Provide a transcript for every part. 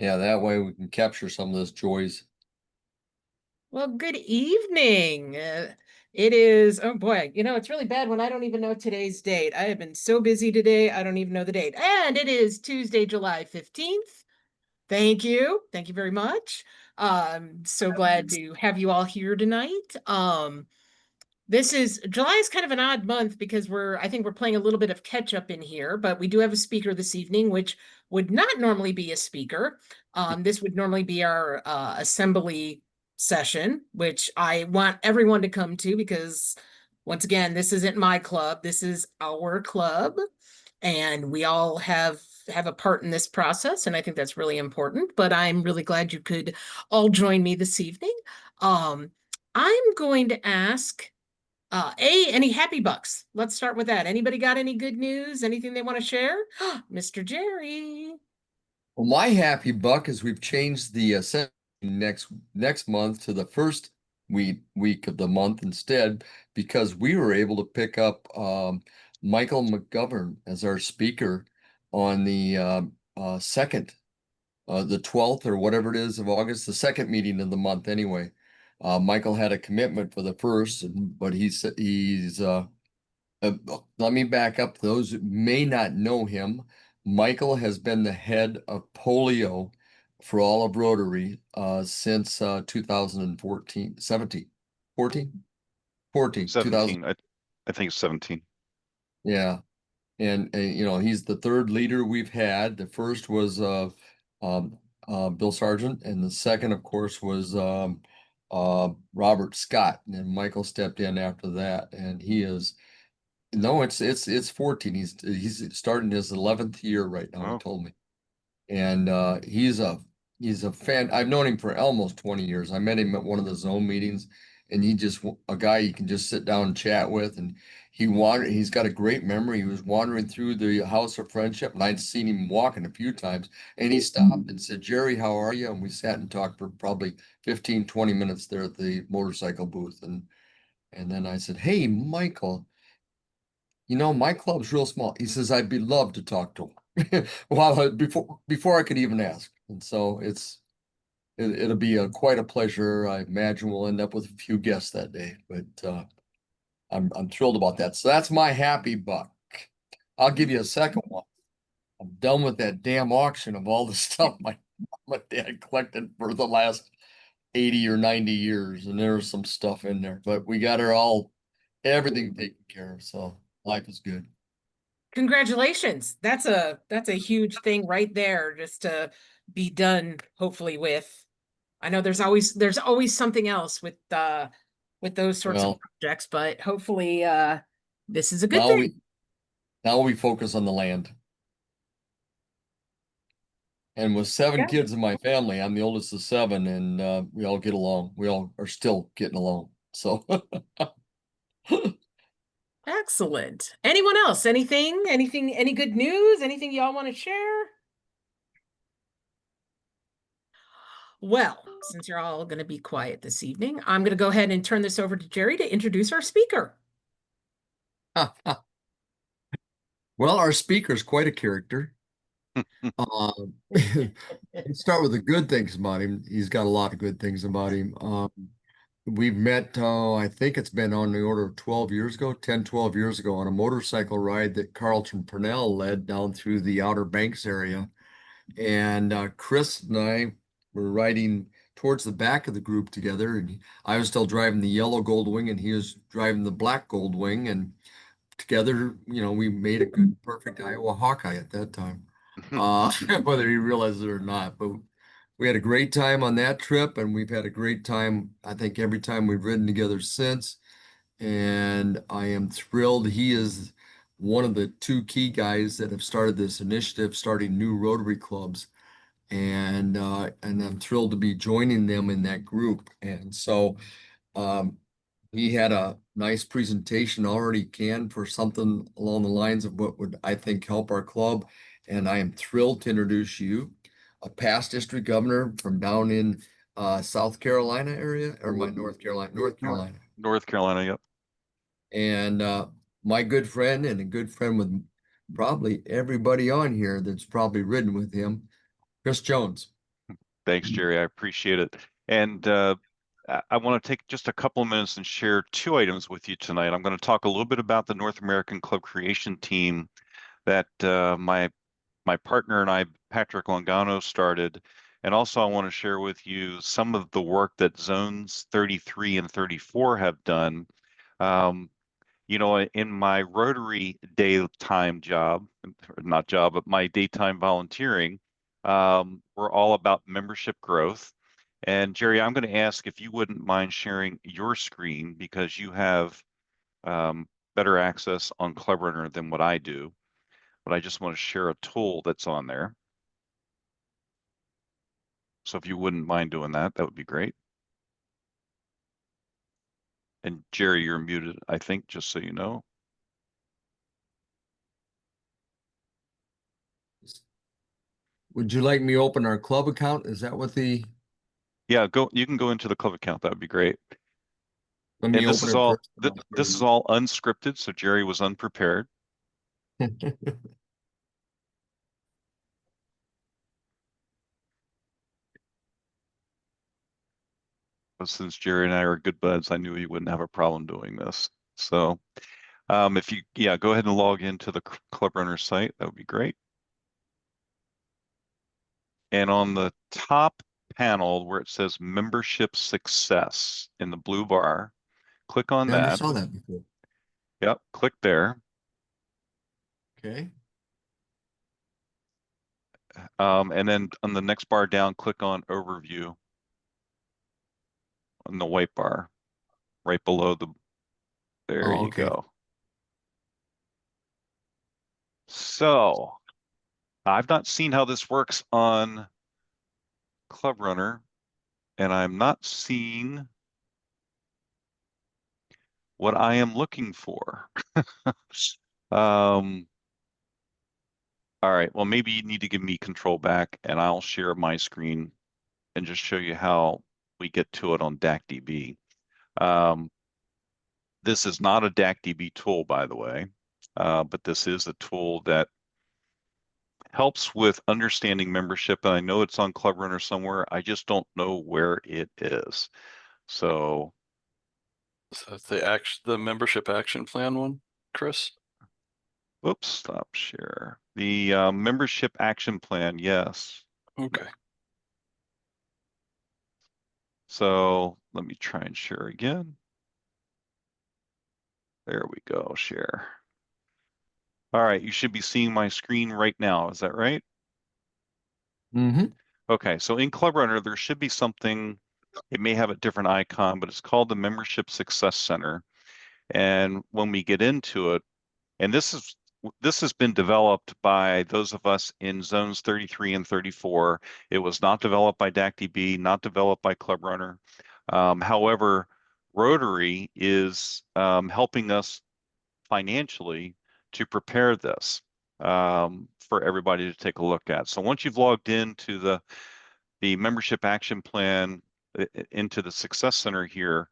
Yeah, that way we can capture some of those joys. Well, good evening. It is, oh boy, it's really bad when I don't even know today's date. I have been so busy today, I don't even know the date. And it is Tuesday, July 15th. Thank you. Thank you very much. So glad to have you all here tonight. This is July is kind of an odd month because I think we're playing a little bit of catch up in here, but we do have a speaker this evening, which would not normally be a speaker. This would normally be our assembly session, which I want everyone to come to because once again, this isn't my club, this is our club, and we all have a part in this process, and I think that's really important. But I'm really glad you could all join me this evening. Um, I'm going to ask any happy bucks? Let's start with that. Anybody got any good news? Anything they want to share? Mr. Jerry. Well, my happy buck is we've changed the next month to the first week of the month instead because we were able to pick up Michael McGovern as our speaker on the second, the 12th or whatever it is of August, the second meeting of the month anyway. Michael had a commitment for the first, but uh, let me back up. Those who may not know him, Michael has been the head of polio for all of Rotary since 2014, 17, 14, 14, 2000. 17. I think it's 17. Yeah. And, he's the third leader we've had. The first was um, Bill Sargent, and the second, of course, was Robert Scott. And then Michael stepped in after that, and he is. No, it's 14. He's starting his 11th year right now, he Oh, told me. And he's a fan. I've known him for almost 20 years. I met him at one of the zone meetings, and a guy you can just sit down and chat with. And he's got a great memory. He was wandering through the House of Friendship, and I'd seen him walking a few times, and he stopped and said, "Jerry, how are you?" And we sat and talked for probably 15, 20 minutes there at the motorcycle booth. And then I said, "Hey, Michael, my club's real small." He says, "I'd be loved to talk to him." Before I could even ask. And so it'll be quite a pleasure. I imagine we'll end up with a few guests that day, but I'm thrilled about that. So that's my happy buck. I'll give you a second one. I'm done with that damn auction of all the stuff my dad collected for the last 80 or 90 years, and there's some stuff in there, but we got everything taken care of, so life is good. Congratulations. That's a huge thing right there just to be done hopefully with. I know there's always something else with those sorts of Well, projects, but hopefully this is a good now thing. we now we focus on the land. And with seven Yeah. kids in my family, I'm the oldest of seven, and we all get along. We all are still getting along. So Excellent. Anyone else? Anything, any good news? Anything y'all want to share? Well, since you're all going to be quiet this evening, I'm going to go ahead and turn this over to Jerry to introduce our speaker. well, our speaker's quite a character. Let's start with the good things about him. He's got a lot of good things about him. We've met, I think it's been on the order of 12 years ago, 10, 12 years ago, on a motorcycle ride that Carlton Purnell led down through the Outer Banks area. And Chris and I were riding towards the back of the group together. And I was still driving the yellow Goldwing, and he was driving the black Goldwing. And together, we made a good, perfect Iowa Hawkeye at that time, whether he realized it or not. But we had a great time on that trip, and we've had a great time, I think, every time we've ridden together since. And I am thrilled. He is one of the two key guys that have started this initiative, starting new Rotary clubs. And I'm thrilled to be joining them in that group. And so um, he had a nice presentation already canned for something along the lines of what would, I think, help our club. And I am thrilled to introduce you, a past district governor from down in South Carolina area, or my North Carolina, North Carolina. North Carolina, yep. And my good friend, and a good friend with probably everybody on here that's probably ridden with him, Chris Jones. Thanks, Jerry. I appreciate it. And I want to take just a couple of minutes and share two items with you tonight. I'm going to talk a little bit about the North American Club Creation team that my partner and I, Patrick Longano, started. And also I want to share with you some of the work that Zones 33 and 34 have done. You know, in my Rotary daytime job, not job, but my daytime volunteering, we're all about membership growth. And Jerry, I'm going to ask if you wouldn't mind sharing your screen because you have better access on Club Runner than what I do. But I just want to share a tool that's on there. So if you wouldn't mind doing that, that would be great. And Jerry, you're muted, I think, just so you know. Would you like me to open our club account? Is that what the, Yeah, you can go into the club account. That would be great. let me And this open is it all first. this is all unscripted, so Jerry was unprepared. But since Jerry and I are good buds, I knew he wouldn't have a problem doing this. So if you, yeah, go ahead and log into the Club Runner site. That would be great. And on the top panel where it says Membership Success in the blue bar, click on Yeah, I that. saw that before. Yep, click there. Okay. And then on the next bar down, click on Overview on the white bar, right below the, there Oh, you okay. go. So I've not seen how this works on Club Runner, and I'm not seeing what I am looking for. Um, all right, well, maybe you need to give me control back and I'll share my screen and just show you how we get to it on DACDB. Um, this is not a DACDB tool, by the way, but this is a tool that helps with understanding membership. And I know it's on Club Runner somewhere. I just don't know where it is. So, So the membership action plan one, Chris? oops, stop share. The membership action plan, yes. Okay. So let me try and share again. There we go, share. All right, you should be seeing my screen right now. Is that right? Mm-hmm. Okay, so in Club Runner, there should be something, it may have a different icon, but it's called the Membership Success Center. And when we get into it, and this has been developed by those of us in zones 33 and 34. It was not developed by DACDB, not developed by Club Runner. However, Rotary is helping us financially to prepare this for everybody to take a look at. So once you've logged into the membership action plan into the Success Center here,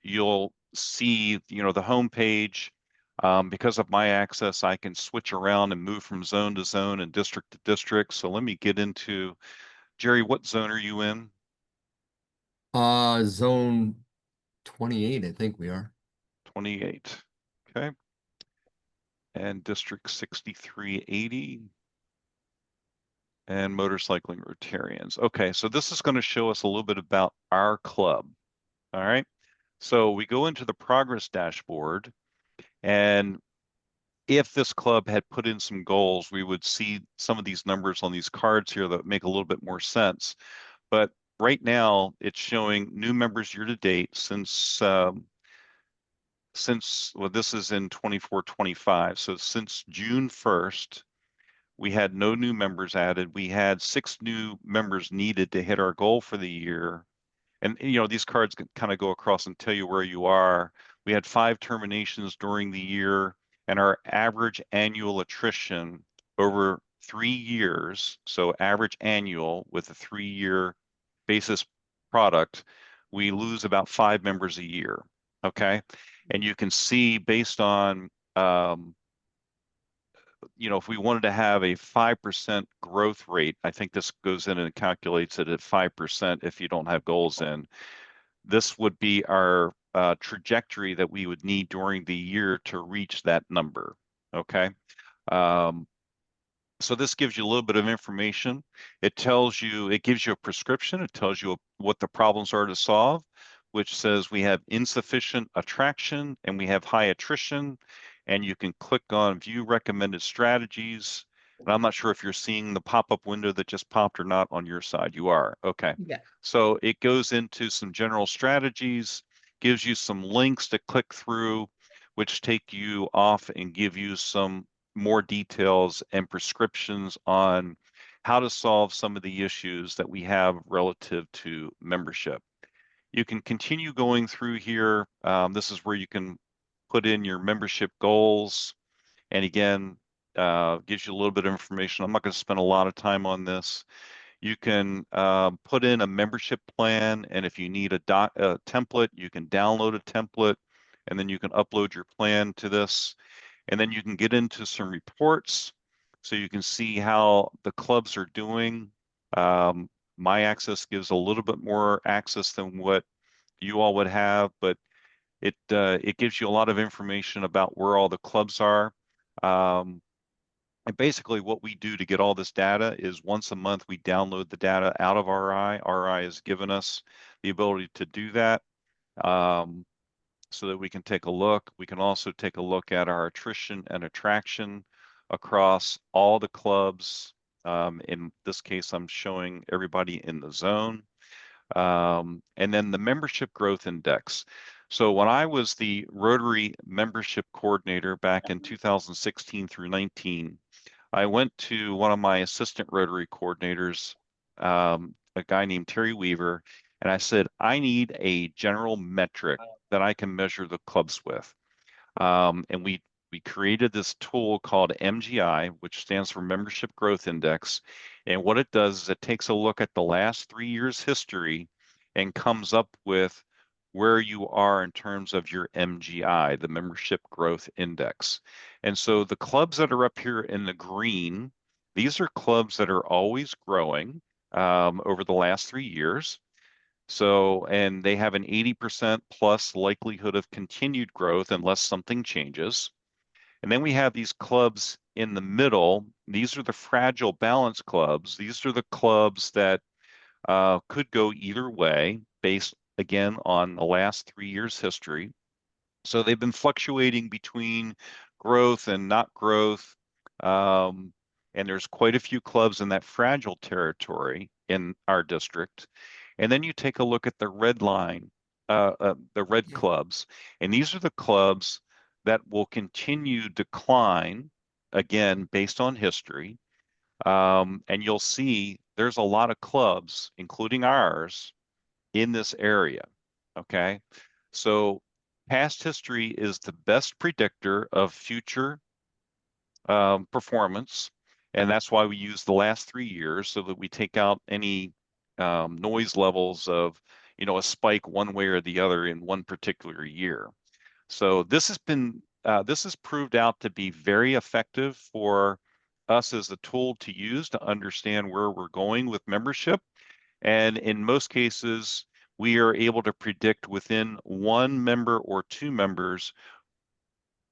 you'll see, you know, the home page. Because of my access, I can switch around and move from zone to zone and district to district. So let me get into, Jerry, what zone are you in? Zone 28, I think we are. 28. Okay. And district 6380. And motorcycling Rotarians. Okay, so this is going to show us a little bit about our club. All right. So we go into the progress dashboard, and if this club had put in some goals, we would see some of these numbers on these cards here that make a little bit more sense. But right now, it's showing new members year to date since well, this is in 24-25. So since June 1st, we had no new members added. We had 6 new members needed to hit our goal for the year. And you know, these cards can kind of go across and tell you where you are. We had 5 terminations during the year, and our average annual attrition over 3 years, so average annual with a 3-year basis product, we lose about 5 members a year. Okay. And you can see based on if we wanted to have a 5% growth rate, I think this goes in and calculates it at 5% if you don't have goals in. This would be our trajectory that we would need during the year to reach that number. Okay. So this gives you a little bit of information. It gives you a prescription. It tells you what the problems are to solve, which says we have insufficient attraction and we have high attrition. And you can click on view recommended strategies. And I'm not sure if you're seeing the pop-up window that just popped or not on your side. You are. Okay. Yeah. So it goes into some general strategies, gives you some links to click through, which take you off and give you some more details and prescriptions on how to solve some of the issues that we have relative to membership. You can continue going through here. This is where you can put in your membership goals. And again, gives you a little bit of information. I'm not going to spend a lot of time on this. You can put in a membership plan, and if you need a template, you can download a template, and then you can upload your plan to this. And then you can get into some reports so you can see how the clubs are doing. My access gives a little bit more access than what you all would have, but it gives you a lot of information about where all the clubs are. And basically what we do to get all this data is once a month we download the data out of RI. RI has given us the ability to do that. So that we can take a look. We can also take a look at our attrition and attraction across all the clubs. In this case, I'm showing everybody in the zone. And then the membership growth index. So when I was the Rotary membership coordinator back in 2016 through 19, I went to one of my assistant Rotary coordinators, a guy named Terry Weaver, and I said, I need a general metric that I can measure the clubs with. And we created this tool called MGI, which stands for Membership Growth Index. And what it does is it takes a look at the last 3 years' history and comes up with where you are in terms of your MGI, the Membership Growth Index. And so the clubs that are up here in the green, these are clubs that are always growing over the last 3 years. So, and they have an 80% plus likelihood of continued growth unless something changes. And then we have these clubs in the middle. These are the fragile balance clubs. These are the clubs that could go either way based, again, on the last 3 years' history. So they've been fluctuating between growth and not growth. And there's quite a few clubs in that fragile territory in our district. And then you take a look at the red line, the red clubs. And these are the clubs that will continue decline, again, based on history. And you'll see there's a lot of clubs, including ours, in this area. Okay. So past history is the best predictor of future performance. And that's why we use the last 3 years so that we take out any noise levels of, a spike one way or the other in one particular year. So this has proved out to be very effective for us as a tool to use to understand where we're going with membership. And in most cases, we are able to predict within 1 member or 2 members.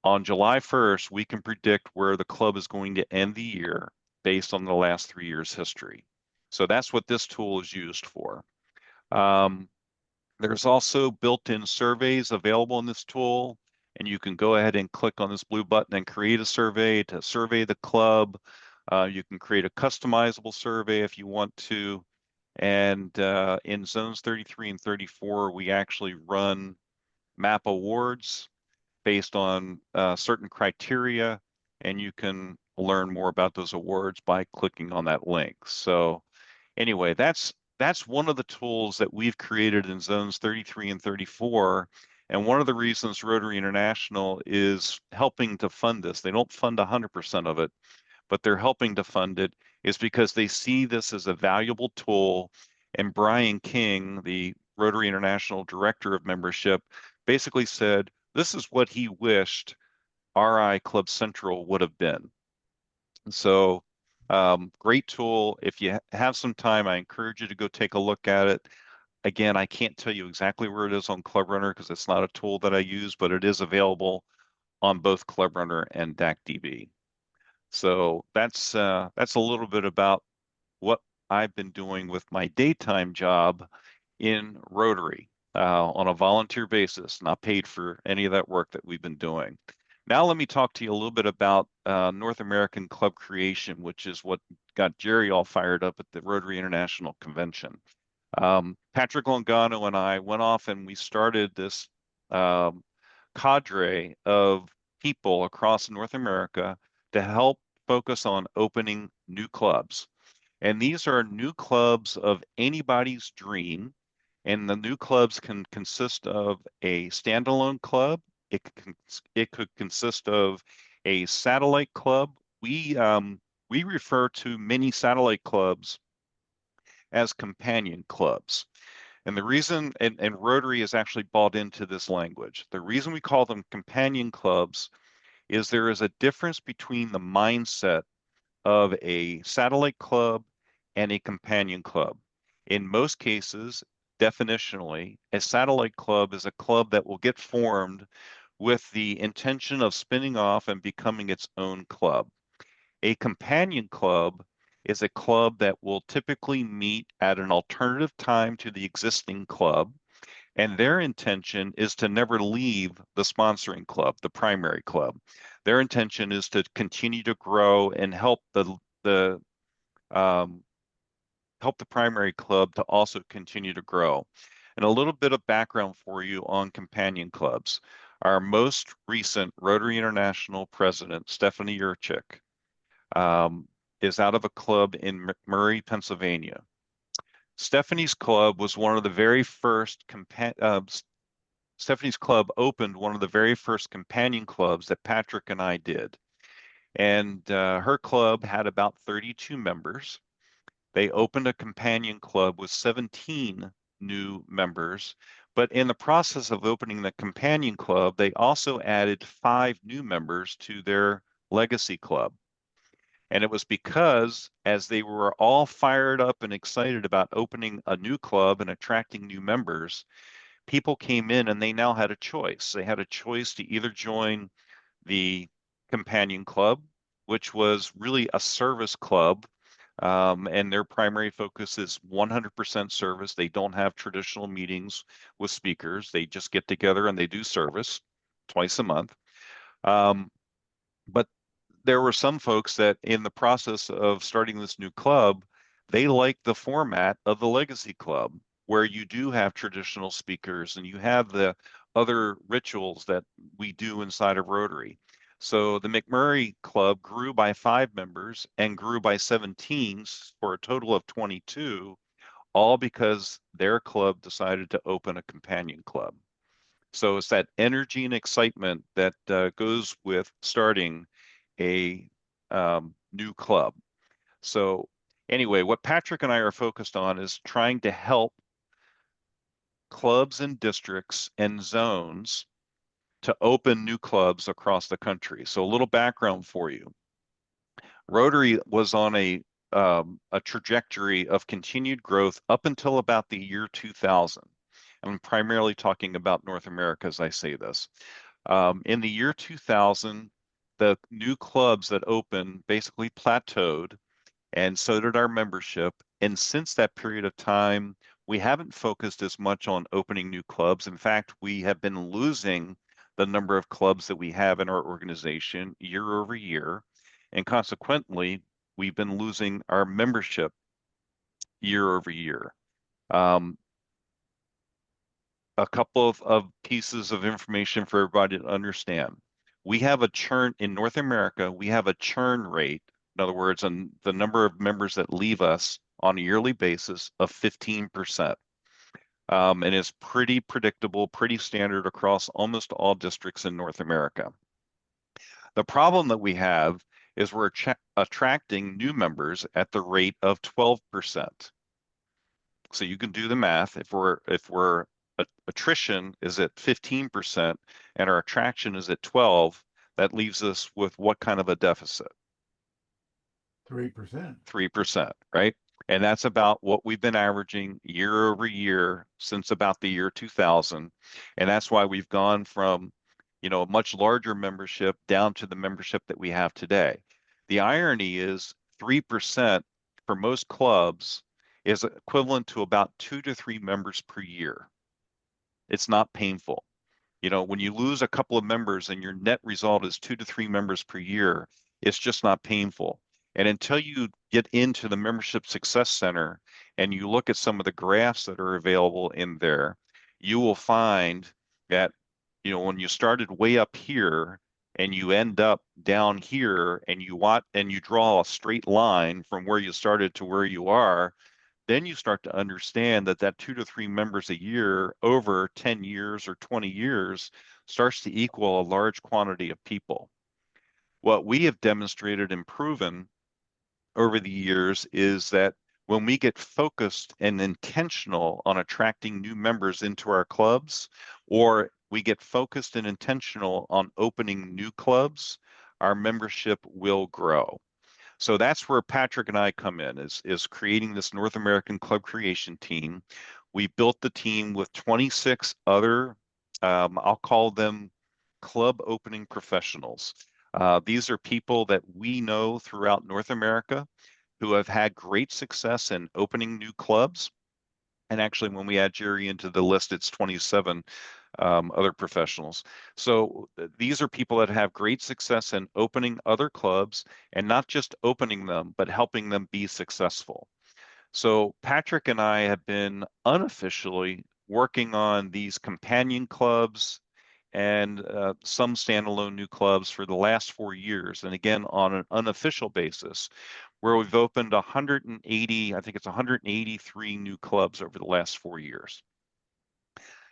On July 1st, we can predict where the club is going to end the year based on the last 3 years' history. So that's what this tool is used for. There's also built-in surveys available in this tool, and you can go ahead and click on this blue button and create a survey to survey the club. You can create a customizable survey if you want to. And in zones 33 and 34, we actually run map awards based on certain criteria, and you can learn more about those awards by clicking on that link. So anyway, that's one of the tools that we've created in zones 33 and 34. And one of the reasons Rotary International is helping to fund this, they don't fund 100% of it, but they're helping to fund it, is because they see this as a valuable tool. And Brian King, the Rotary International Director of Membership, basically said, this is what he wished RI Club Central would have been. So great tool. If you have some time, I encourage you to go take a look at it. Again, I can't tell you exactly where it is on Club Runner because it's not a tool that I use, but it is available on both Club Runner and DACDB. So that's a little bit about what I've been doing with my daytime job in Rotary on a volunteer basis, not paid for any of that work that we've been doing. Now let me talk to you a little bit about North American Club Creation, which is what got Jerry all fired up at the Rotary International Convention. Patrick Longano and I went off and we started this cadre of people across North America to help focus on opening new clubs. And these are new clubs of anybody's dream. And the new clubs can consist of a standalone club. It could consist of a satellite club. We refer to many satellite clubs as companion clubs. And the reason, and Rotary has actually bought into this language, the reason we call them companion clubs is there is a difference between the mindset of a satellite club and a companion club. In most cases, definitionally, a satellite club is a club that will get formed with the intention of spinning off and becoming its own club. A companion club is a club that will typically meet at an alternative time to the existing club, and their intention is to never leave the sponsoring club, the primary club. Their intention is to continue to grow and help um, help the primary club to also continue to grow. And a little bit of background for you on companion clubs. Our most recent Rotary International president, Stephanie Yurchik, is out of a club in McMurray, Pennsylvania. Stephanie's club was one of the very first Stephanie's club opened one of the very first companion clubs that Patrick and I did. And her club had about 32 members. They opened a companion club with 17 new members. But in the process of opening the companion club, they also added 5 new members to their legacy club. And it was because as they were all fired up and excited about opening a new club and attracting new members, people came in and they now had a choice. They had a choice to either join the companion club, which was really a service club. And their primary focus is 100% service. They don't have traditional meetings with speakers. They just get together and they do service twice a month. But there were some folks that in the process of starting this new club, they like the format of the legacy club where you do have traditional speakers and you have the other rituals that we do inside of Rotary. So the McMurray Club grew by 5 members and grew by 17 for a total of 22, all because their club decided to open a companion club. So it's that energy and excitement that goes with starting a new club. So anyway, what Patrick and I are focused on is trying to help clubs and districts and zones to open new clubs across the country. So a little background for you. Rotary was on a trajectory of continued growth up until about the year 2000. I'm primarily talking about North America as I say this. In the year 2000, the new clubs that opened basically plateaued, and so did our membership. And since that period of time, we haven't focused as much on opening new clubs. In fact, we have been losing the number of clubs that we have in our organization year over year. And consequently, we've been losing our membership year over year. A couple of pieces of information for everybody to understand. We have a churn in North America. We have a churn rate, in other words, on the number of members that leave us on a yearly basis of 15%. And it's pretty predictable, pretty standard across almost all districts in North America. The problem that we have is we're attracting new members at the rate of 12%. So you can do the math. If we're attrition is at 15% and our attraction is at 12, that leaves us with what kind of a deficit? 3%. 3%, right? And that's about what we've been averaging year over year since about the year 2000. And that's why we've gone from, a much larger membership down to the membership that we have today. The irony is 3% for most clubs is equivalent to about 2 to 3 members per year. It's not painful. When you lose a couple of members and your net result is 2 to 3 members per year, it's just not painful. And until you get into the Membership Success Center and you look at some of the graphs that are available in there, you will find that, when you started way up here and you end up down here and you draw a straight line from where you started to where you are, then you start to understand that 2 to 3 members a year over 10 years or 20 years starts to equal a large quantity of people. What we have demonstrated and proven over the years is that when we get focused and intentional on attracting new members into our clubs, or we get focused and intentional on opening new clubs, our membership will grow. So that's where Patrick and I come in, is creating this North American club creation team. We built the team with 26 other, I'll call them club opening professionals. These are people that we know throughout North America who have had great success in opening new clubs. And actually, when we add Jerry into the list, it's 27 other professionals. So these are people that have great success in opening other clubs, and not just opening them, but helping them be successful. So Patrick and I have been unofficially working on these companion clubs and some standalone new clubs for the last 4 years. And again, on an unofficial basis, where we've opened 180, I think it's 183 new clubs over the last 4 years.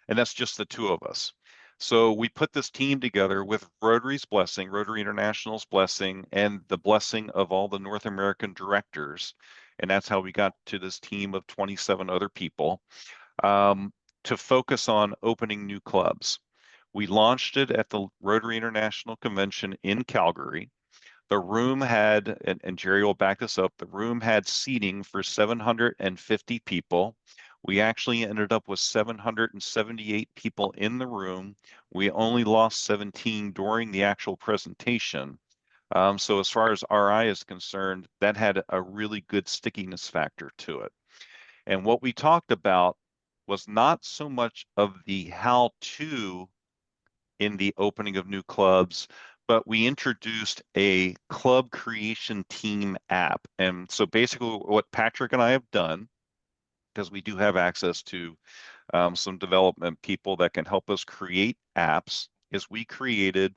And that's just the two of us. So we put this team together with Rotary's blessing, Rotary International's blessing, and the blessing of all the North American directors. And that's how we got to this team of 27 other people to focus on opening new clubs. We launched it at the Rotary International Convention in Calgary. The room had, and Jerry will back this up, the room had seating for 750 people. We actually ended up with 778 people in the room. We only lost 17 during the actual presentation. So as far as RI is concerned, that had a really good stickiness factor to it. And what we talked about was not so much of the how-to in the opening of new clubs, but we introduced a club creation team app. And so basically what Patrick and I have done, because we do have access to some development people that can help us create apps, is we created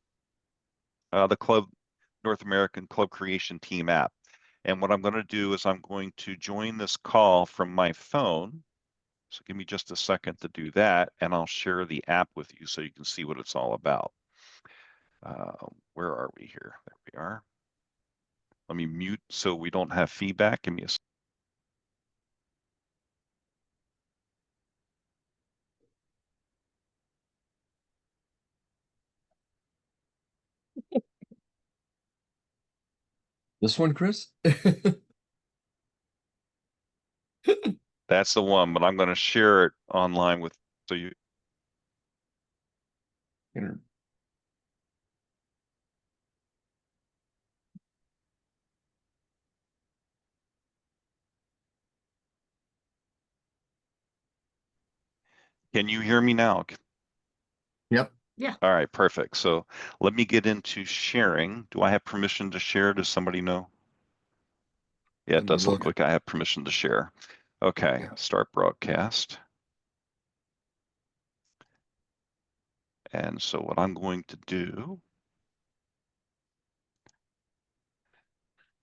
the Club North American Club Creation Team app. And what I'm going to do is I'm going to join this call from my phone. So give me just a second to do that, and I'll share the app with you so you can see what it's all about. Where are we here? There we are. Let me mute so we don't have feedback. Give me a second. This one, Chris? That's the one, but I'm going to share it online with so you. Can you hear me now? Yep. Yeah. All right, perfect. So let me get into sharing. Do I have permission to share? Does somebody know? Yeah, it does look like I have permission to share. Okay, Yeah. Start broadcast. And so what I'm going to do.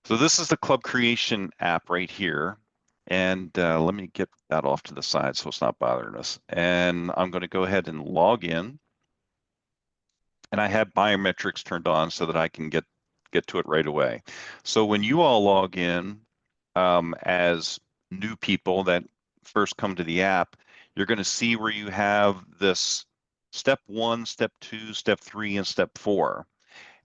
So this is the club creation app right here. And let me get that off to the side so it's not bothering us. And I'm going to go ahead and log in. And I have biometrics turned on so that I can get to it right away. So when you all log in as new people that first come to the app, you're going to see where you have this step 1, step 2, step 3, and step 4.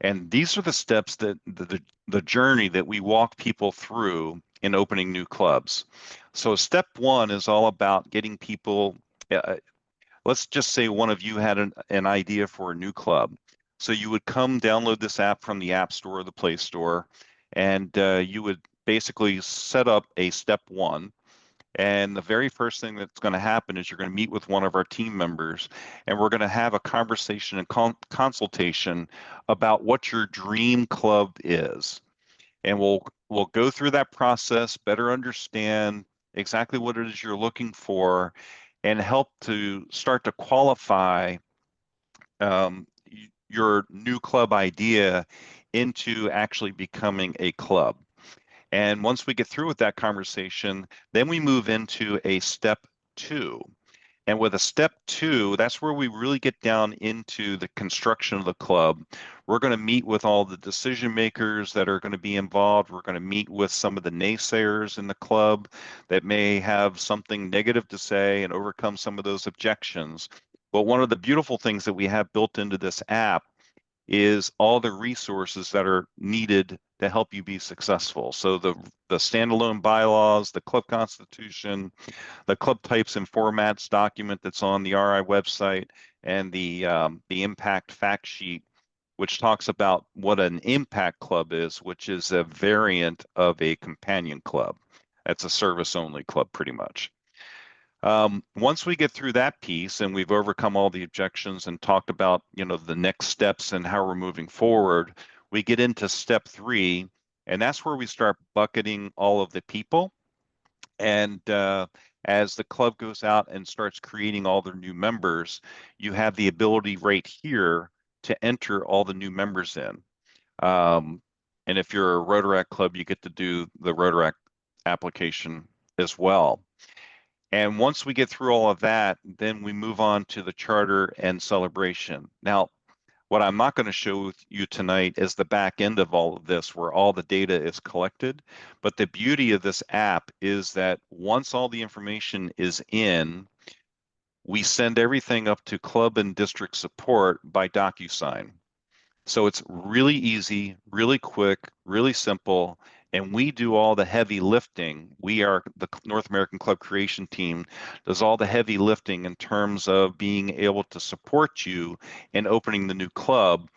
And these are the steps that the journey that we walk people through in opening new clubs. So step one is all about getting people, let's just say one of you had an idea for a new club. So you would come download this app from the App Store or the Play Store, and you would basically set up a step one. And the very first thing that's going to happen is you're going to meet with one of our team members, and we're going to have a conversation and consultation about what your dream club is. And we'll go through that process, better understand exactly what it is you're looking for, and help to start to qualify your new club idea into actually becoming a club. And once we get through with that conversation, then we move into a step two. And with a step two, that's where we really get down into the construction of the club. We're going to meet with all the decision makers that are going to be involved. We're going to meet with some of the naysayers in the club that may have something negative to say and overcome some of those objections. But one of the beautiful things that we have built into this app is all the resources that are needed to help you be successful. So the standalone bylaws, the club constitution, the club types and formats document that's on the RI website, and the impact fact sheet, which talks about what an impact club is, which is a variant of a companion club. That's a service-only club, pretty much. Once we get through that piece and we've overcome all the objections and talked about, the next steps and how we're moving forward, we get into step three, and that's where we start bucketing all of the people. And as the club goes out and starts creating all their new members, you have the ability right here to enter all the new members in. And if you're a Rotaract club, you get to do the Rotaract application as well. And once we get through all of that, then we move on to the charter and celebration. Now, what I'm not going to show you tonight is the back end of all of this, where all the data is collected. But the beauty of this app is that once all the information is in, we send everything up to club and district support by DocuSign. So it's really easy, really quick, really simple, and we do all the heavy lifting. We are the North American Club Creation Team does all the heavy lifting in terms of being able to support you in opening the new club.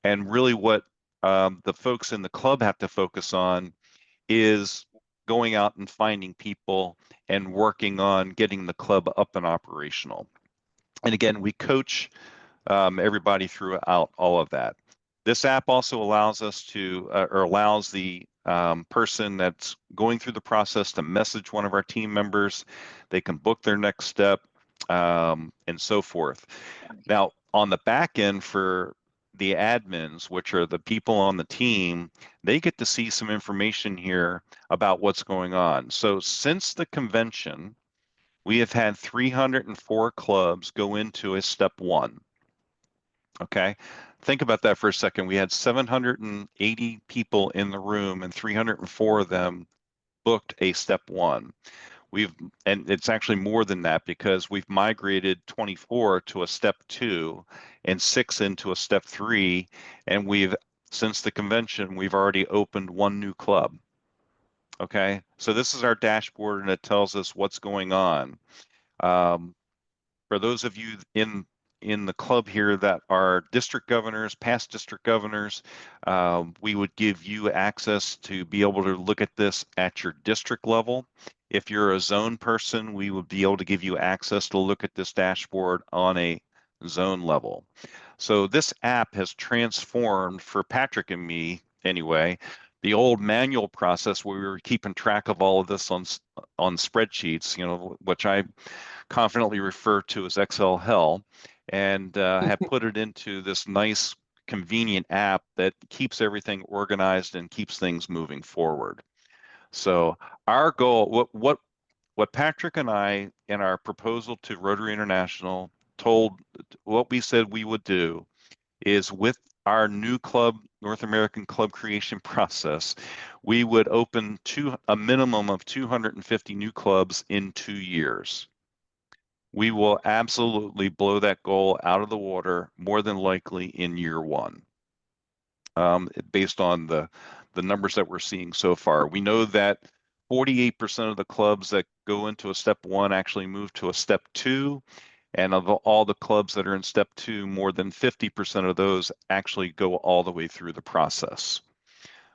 And really what the folks in the club have to focus on is going out and finding people and working on getting the club up and operational. And again, we coach everybody throughout all of that. This app also allows us to, or allows the person that's going through the process to message one of our team members. They can book their next step and so forth. Now, on the back end for the admins, which are the people on the team, they get to see some information here about what's going on. So since the convention, we have had 304 clubs go into a step one. Okay, think about that for a second. We had 780 people in the room, and 304 of them booked a step one. And it's actually more than that, because we've migrated 24 to a step two and 6 into a step three. And since the convention, we've already opened 1 new club. Okay, so this is our dashboard, and it tells us what's going on. For those of you in the club here that are district governors, past district governors, we would give you access to be able to look at this at your district level. If you're a zone person, we would be able to give you access to look at this dashboard on a zone level. So this app has transformed, for Patrick and me anyway, the old manual process where we were keeping track of all of this on spreadsheets, which I confidently refer to as Excel hell, and have put it into this nice, convenient app that keeps everything organized and keeps things moving forward. So our goal, what Patrick and I, in our proposal to Rotary International, what we said we would do is, with our new club, North American Club Creation process, we would open a minimum of 250 new clubs in 2 years. We will absolutely blow that goal out of the water, more than likely in year 1. based on the numbers that we're seeing so far. We know that 48% of the clubs that go into a step 1 actually move to a step 2. And of all the clubs that are in step 2, more than 50% of those actually go all the way through the process.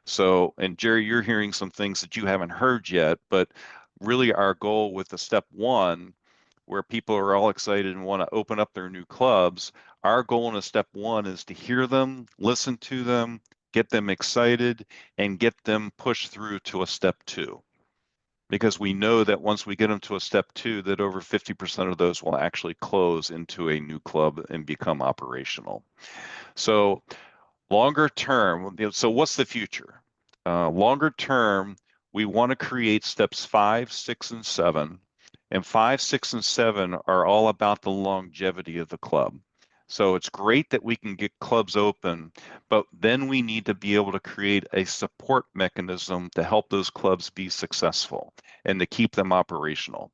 So, and Jerry, you're hearing some things that you haven't heard yet, but really our goal with the step 1, where people are all excited and want to open up their new clubs, our goal in a step 1 is to hear them, listen to them, get them excited, and get them pushed through to a step 2. Because we know that once we get them to a step 2, that over 50% of those will actually close into a new club and become operational. So longer term, so what's the future? Longer term, we want to create steps 5, 6, and 7. And 5, 6, and 7 are all about the longevity of the club. So it's great that we can get clubs open, but then we need to be able to create a support mechanism to help those clubs be successful and to keep them operational.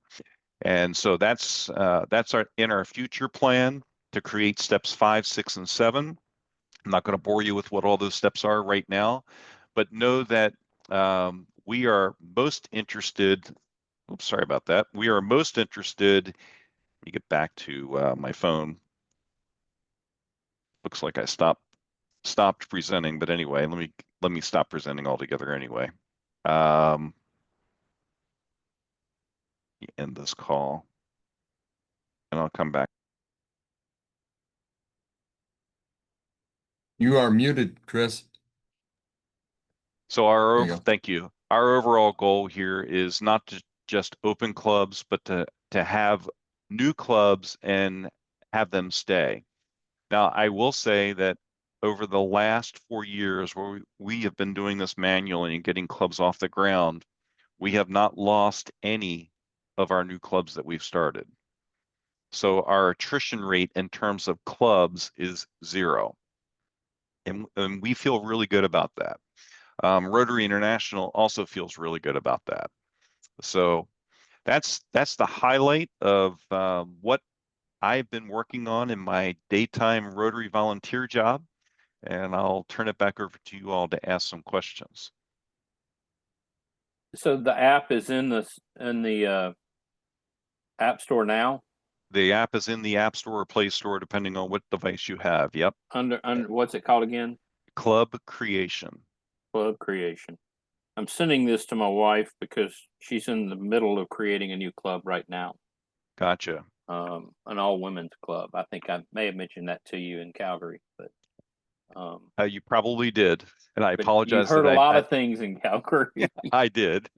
And so that's in our future plan to create steps 5, 6, and 7. I'm not going to bore you with what all those steps are right now, but know that we are most interested. Oops, sorry about that. We are most interested. Let me get back to my phone. Looks like I stopped presenting, but anyway, let me stop presenting altogether anyway. End this call, and I'll come back. You are muted, Chris. So There you go. thank you. Our overall goal here is not to just open clubs, but to have new clubs and have them stay. Now, I will say that over the last 4 years, where we have been doing this manually and getting clubs off the ground, we have not lost any of our new clubs that we've started. So our attrition rate in terms of clubs is 0. And we feel really good about that. Rotary International also feels really good about that. So that's the highlight of what I've been working on in my daytime Rotary volunteer job. And I'll turn it back over to you all to ask some questions. So the app is in the App Store now? The app is in the App Store or Play Store, depending on what device you have. Yep. Under what's it called again? Club Creation. Club Creation. I'm sending this to my wife because she's in the middle of creating a new club right now. Gotcha. An all women's club. I think I may have mentioned that to you in Calgary, but you probably did, and I apologize. You've heard a lot of things in Calgary. I did.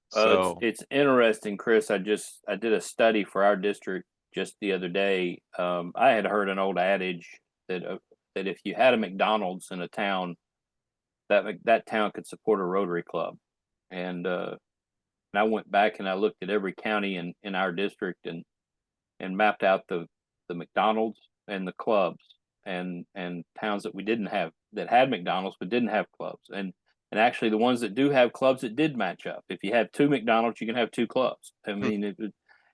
So it's interesting, Chris. I did a study for our district just the other day. I had heard an old adage that if you had a McDonald's in a town, that town could support a Rotary club. And I went back and I looked at every county in our district and mapped out the McDonald's and the clubs and towns that we didn't have, that had McDonald's but didn't have clubs. And actually the ones that do have clubs, it did match up. If you have 2 McDonald's, you can have 2 clubs. I mean,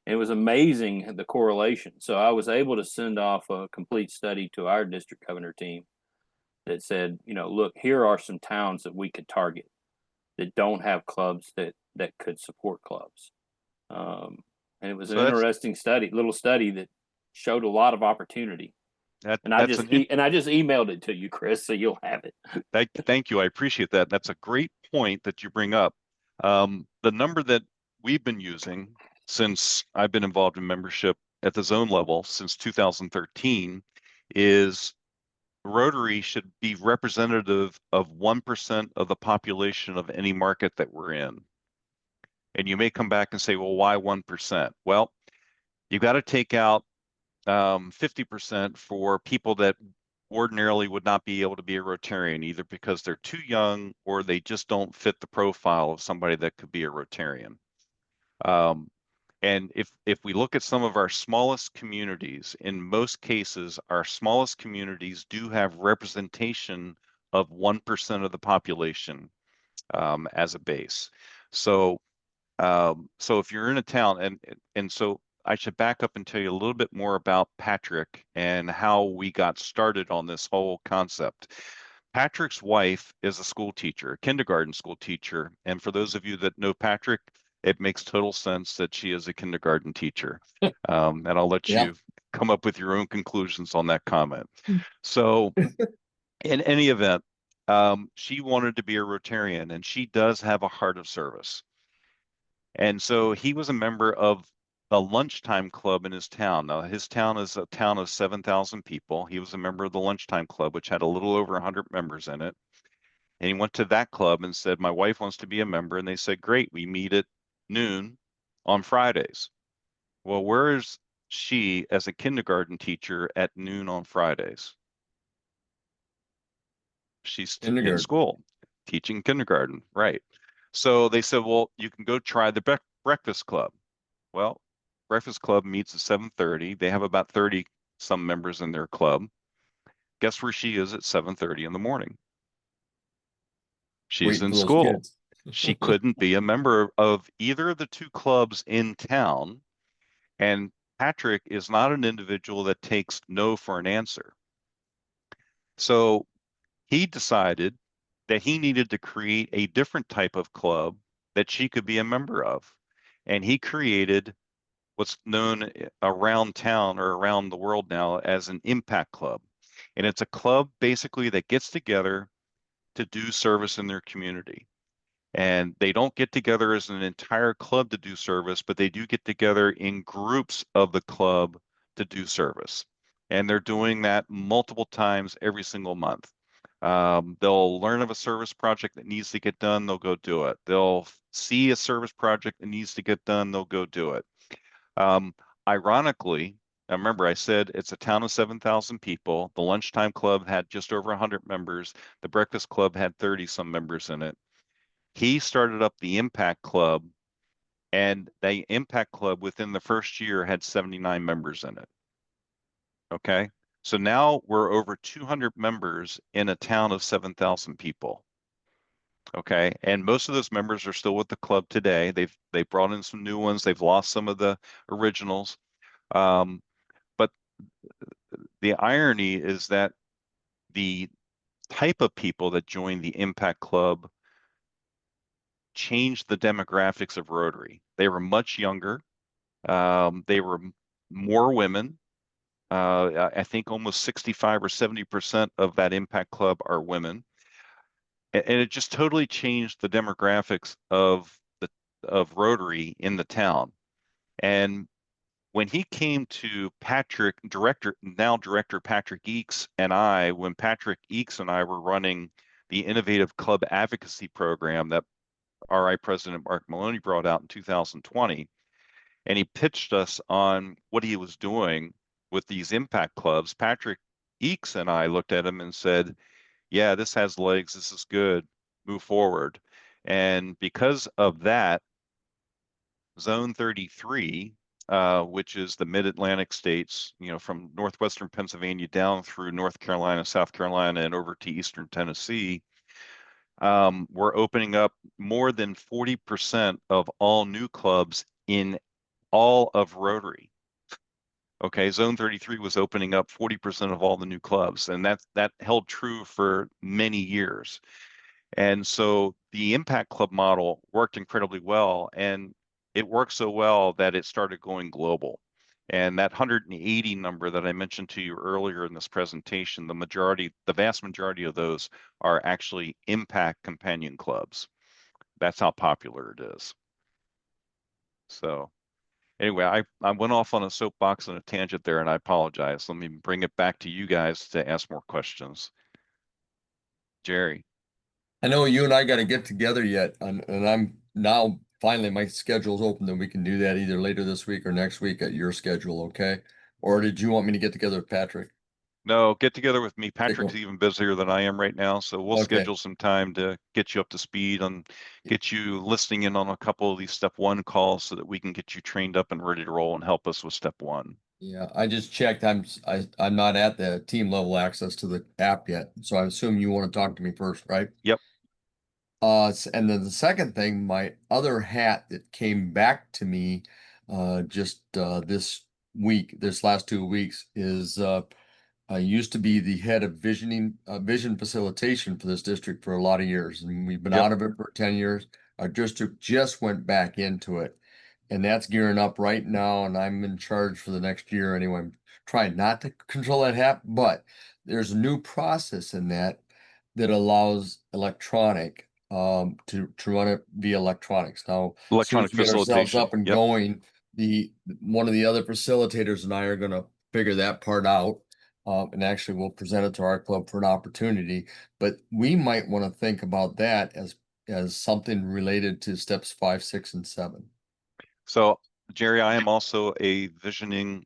it was amazing, the correlation. So I was able to send off a complete study to our district governor team that said, look, here are some towns that we could target that don't have clubs that could support clubs. And it was an interesting little study that showed a lot of opportunity. And I just emailed it to you, Chris, so you'll have it. Thank you. I appreciate that. That's a great point that you bring up. The number that we've been using since I've been involved in membership at the zone level since 2013 is Rotary should be representative of 1% of the population of any market that we're in. And you may come back and say, well, why 1%? Well, you've got to take out 50% for people that ordinarily would not be able to be a Rotarian, either because they're too young or they just don't fit the profile of somebody that could be a Rotarian. And if we look at some of our smallest communities, in most cases, our smallest communities do have representation of 1% of the population as a base. So if you're in a town, and so I should back up and tell you a little bit more about Patrick and how we got started on this whole concept. Patrick's wife is a school teacher, a kindergarten school teacher. And for those of you that know Patrick, it makes total sense that she is a kindergarten teacher. And I'll let Yeah. you come up with your own conclusions on that comment. So in any event, she wanted to be a Rotarian, and she does have a heart of service. And so he was a member of the lunchtime club in his town. Now, his town is a town of 7,000 people. He was a member of the lunchtime club, which had a little over 100 members in it. And he went to that club and said, my wife wants to be a member. And they said, great, we meet at noon on Fridays. Well, where is she as a kindergarten teacher at noon on Fridays? She's in Kindergarten. school, teaching kindergarten, right? So they said, well, you can go try the breakfast club. Well, breakfast club meets at 7:30. They have about 30 some members in their club. Guess where she is at 7:30 in the morning? She's Waiting in for those school. kids. She couldn't be a member of either of the two clubs in town. And Patrick is not an individual that takes no for an answer. So he decided that he needed to create a different type of club that she could be a member of. And he created what's known around town or around the world now as an impact club. And it's a club basically that gets together to do service in their community. And they don't get together as an entire club to do service, but they do get together in groups of the club to do service. And they're doing that multiple times every single month. They'll learn of a service project that needs to get done, they'll go do it. They'll see a service project that needs to get done, they'll go do it. Ironically, now remember I said it's a town of 7,000 people. The lunchtime club had just over 100 members. The breakfast club had 30 some members in it. He started up the Impact Club, and the Impact Club within the first year had 79 members in it. Okay. So now we're over 200 members in a town of 7,000 people. Okay. And most of those members are still with the club today. They've brought in some new ones. They've lost some of the originals. But the irony is that the type of people that join the Impact Club changed the demographics of Rotary. They were much younger. They were more women. I think almost 65 or 70% of that Impact Club are women. And it just totally changed the demographics of Rotary in the town. And when he came to Patrick, now director Patrick Eakes and I, when Patrick Eakes and I were running the Innovative Club Advocacy Program that RI President Mark Maloney brought out in 2020, and he pitched us on what he was doing with these impact clubs, Patrick Eakes and I looked at him and said, yeah, this has legs, this is good, move forward. And because of that, Zone 33, which is the mid-Atlantic states, from northwestern Pennsylvania down through North Carolina, South Carolina, and over to eastern Tennessee, we're opening up more than 40% of all new clubs in all of Rotary. Okay, Zone 33 was opening up 40% of all the new clubs, and that held true for many years. And so the Impact Club model worked incredibly well, and it worked so well that it started going global. And that 180 number that I mentioned to you earlier in this presentation, the vast majority of those are actually Impact Companion Clubs. That's how popular it is. So anyway, I went off on a soapbox and a tangent there, and I apologize. Let me bring it back to you guys to ask more questions. Jerry. I know you and I got to get together yet, and I'm now finally my schedule's open, and we can do that either later this week or next week at your schedule, okay? Or did you want me to get together with Patrick? No, get together with me. Patrick's Cool. even busier than I am right now, so we'll Okay. schedule some time to get you up to speed and get you listening in on a couple of these step one calls so that we can get you trained up and ready to roll and help us with step one. Yeah, I just checked. I'm not at the team level access to the app yet, so I assume you want to talk to me first, right? Yep. And then the second thing, my other hat that came back to me, just this last 2 weeks is I used to be the head of vision facilitation for this district for a lot of years, and we've been Yep. out of it for 10 years. Our district just went back into it, and that's gearing up right now, and I'm in charge for the next year anyway. I'm trying not to control that but there's a new process in that allows electronic to run it via electronics. Now, as soon Electronic as we get ourselves facilitation. up and Yep. going, one of the other facilitators and I are gonna figure that part out. And actually we'll present it to our club for an opportunity, but we might want to think about that as something related to steps 5, 6, and 7. So Jerry, I am also a visioning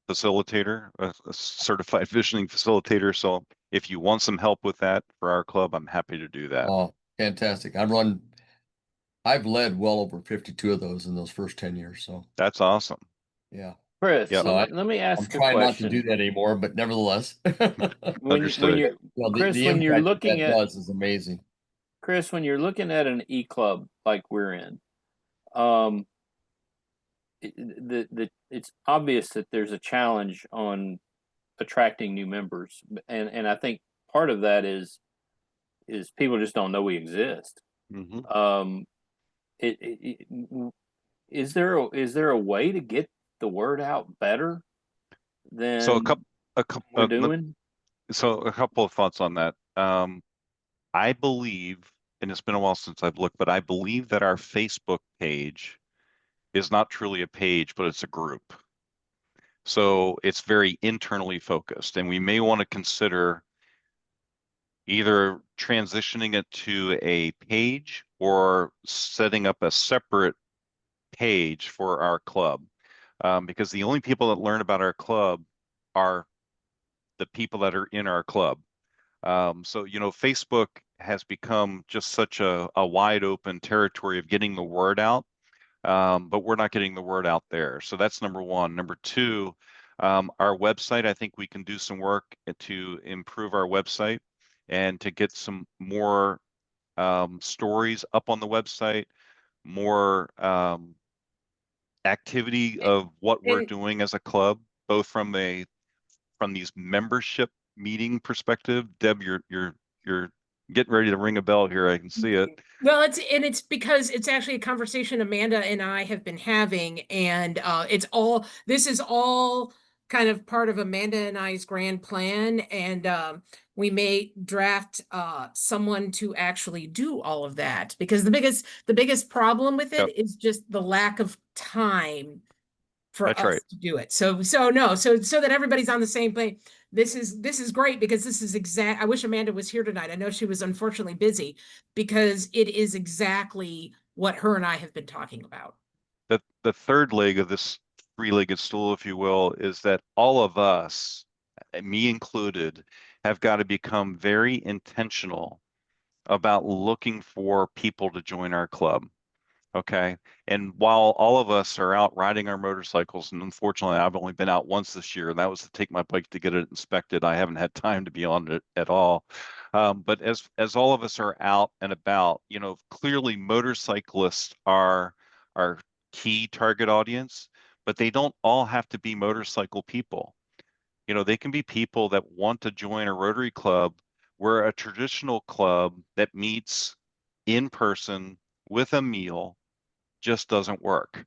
facilitator, a certified visioning facilitator. So if you want some help with that for our club, I'm happy to do that. Oh, fantastic. I've led well over 52 of those in those first 10 years. So That's awesome. yeah. Chris, Yep. So let me I'm ask a trying not to do question. that anymore, but nevertheless. When Understood. you're Well, Chris, the when you're impact looking that at does is amazing. Chris, when you're looking at an e-club like we're in, um, it's obvious that there's a challenge on attracting new members, and I think part of that is people just don't know we exist. Mhm. Is there a way to get the word out better So than a couple, we're doing? so a couple of thoughts on that. I believe, and it's been a while since I've looked, but I believe that our Facebook page is not truly a page, but it's a group. So it's very internally focused, and we may want to consider either transitioning it to a page or setting up a separate page for our club. Because the only people that learn about our club are the people that are in our club. So, Facebook has become just such a wide open territory of getting the word out, but we're not getting the word out there. So that's number one. Number two, our website, I think we can do some work to improve our website and to get some more stories up on the website, more activity of what we're And doing as a club, both from these membership meeting perspective. Deb, you're getting ready to ring a bell here. I can see it. well, it's because it's actually a conversation Amanda and I have been having, and this is all kind of part of Amanda and I's grand plan, and we may draft someone to actually do all of that, because the biggest problem with Yep, it is just the lack of time for that's right. us to do it. So that everybody's on the same page. This is great, because this is exact. I wish Amanda was here tonight. I know she was unfortunately busy, because it is exactly what her and I have been talking about. The third leg of this three-legged stool, if you will, is that all of us, me included, have got to become very intentional about looking for people to join our club. Okay. And while all of us are out riding our motorcycles, and unfortunately I've only been out once this year, and that was to take my bike to get it inspected. I haven't had time to be on it at all. But as all of us are out and about, clearly motorcyclists are our key target audience, but they don't all have to be motorcycle people. They can be people that want to join a Rotary club. We're a traditional club that meets in person with a meal just doesn't work.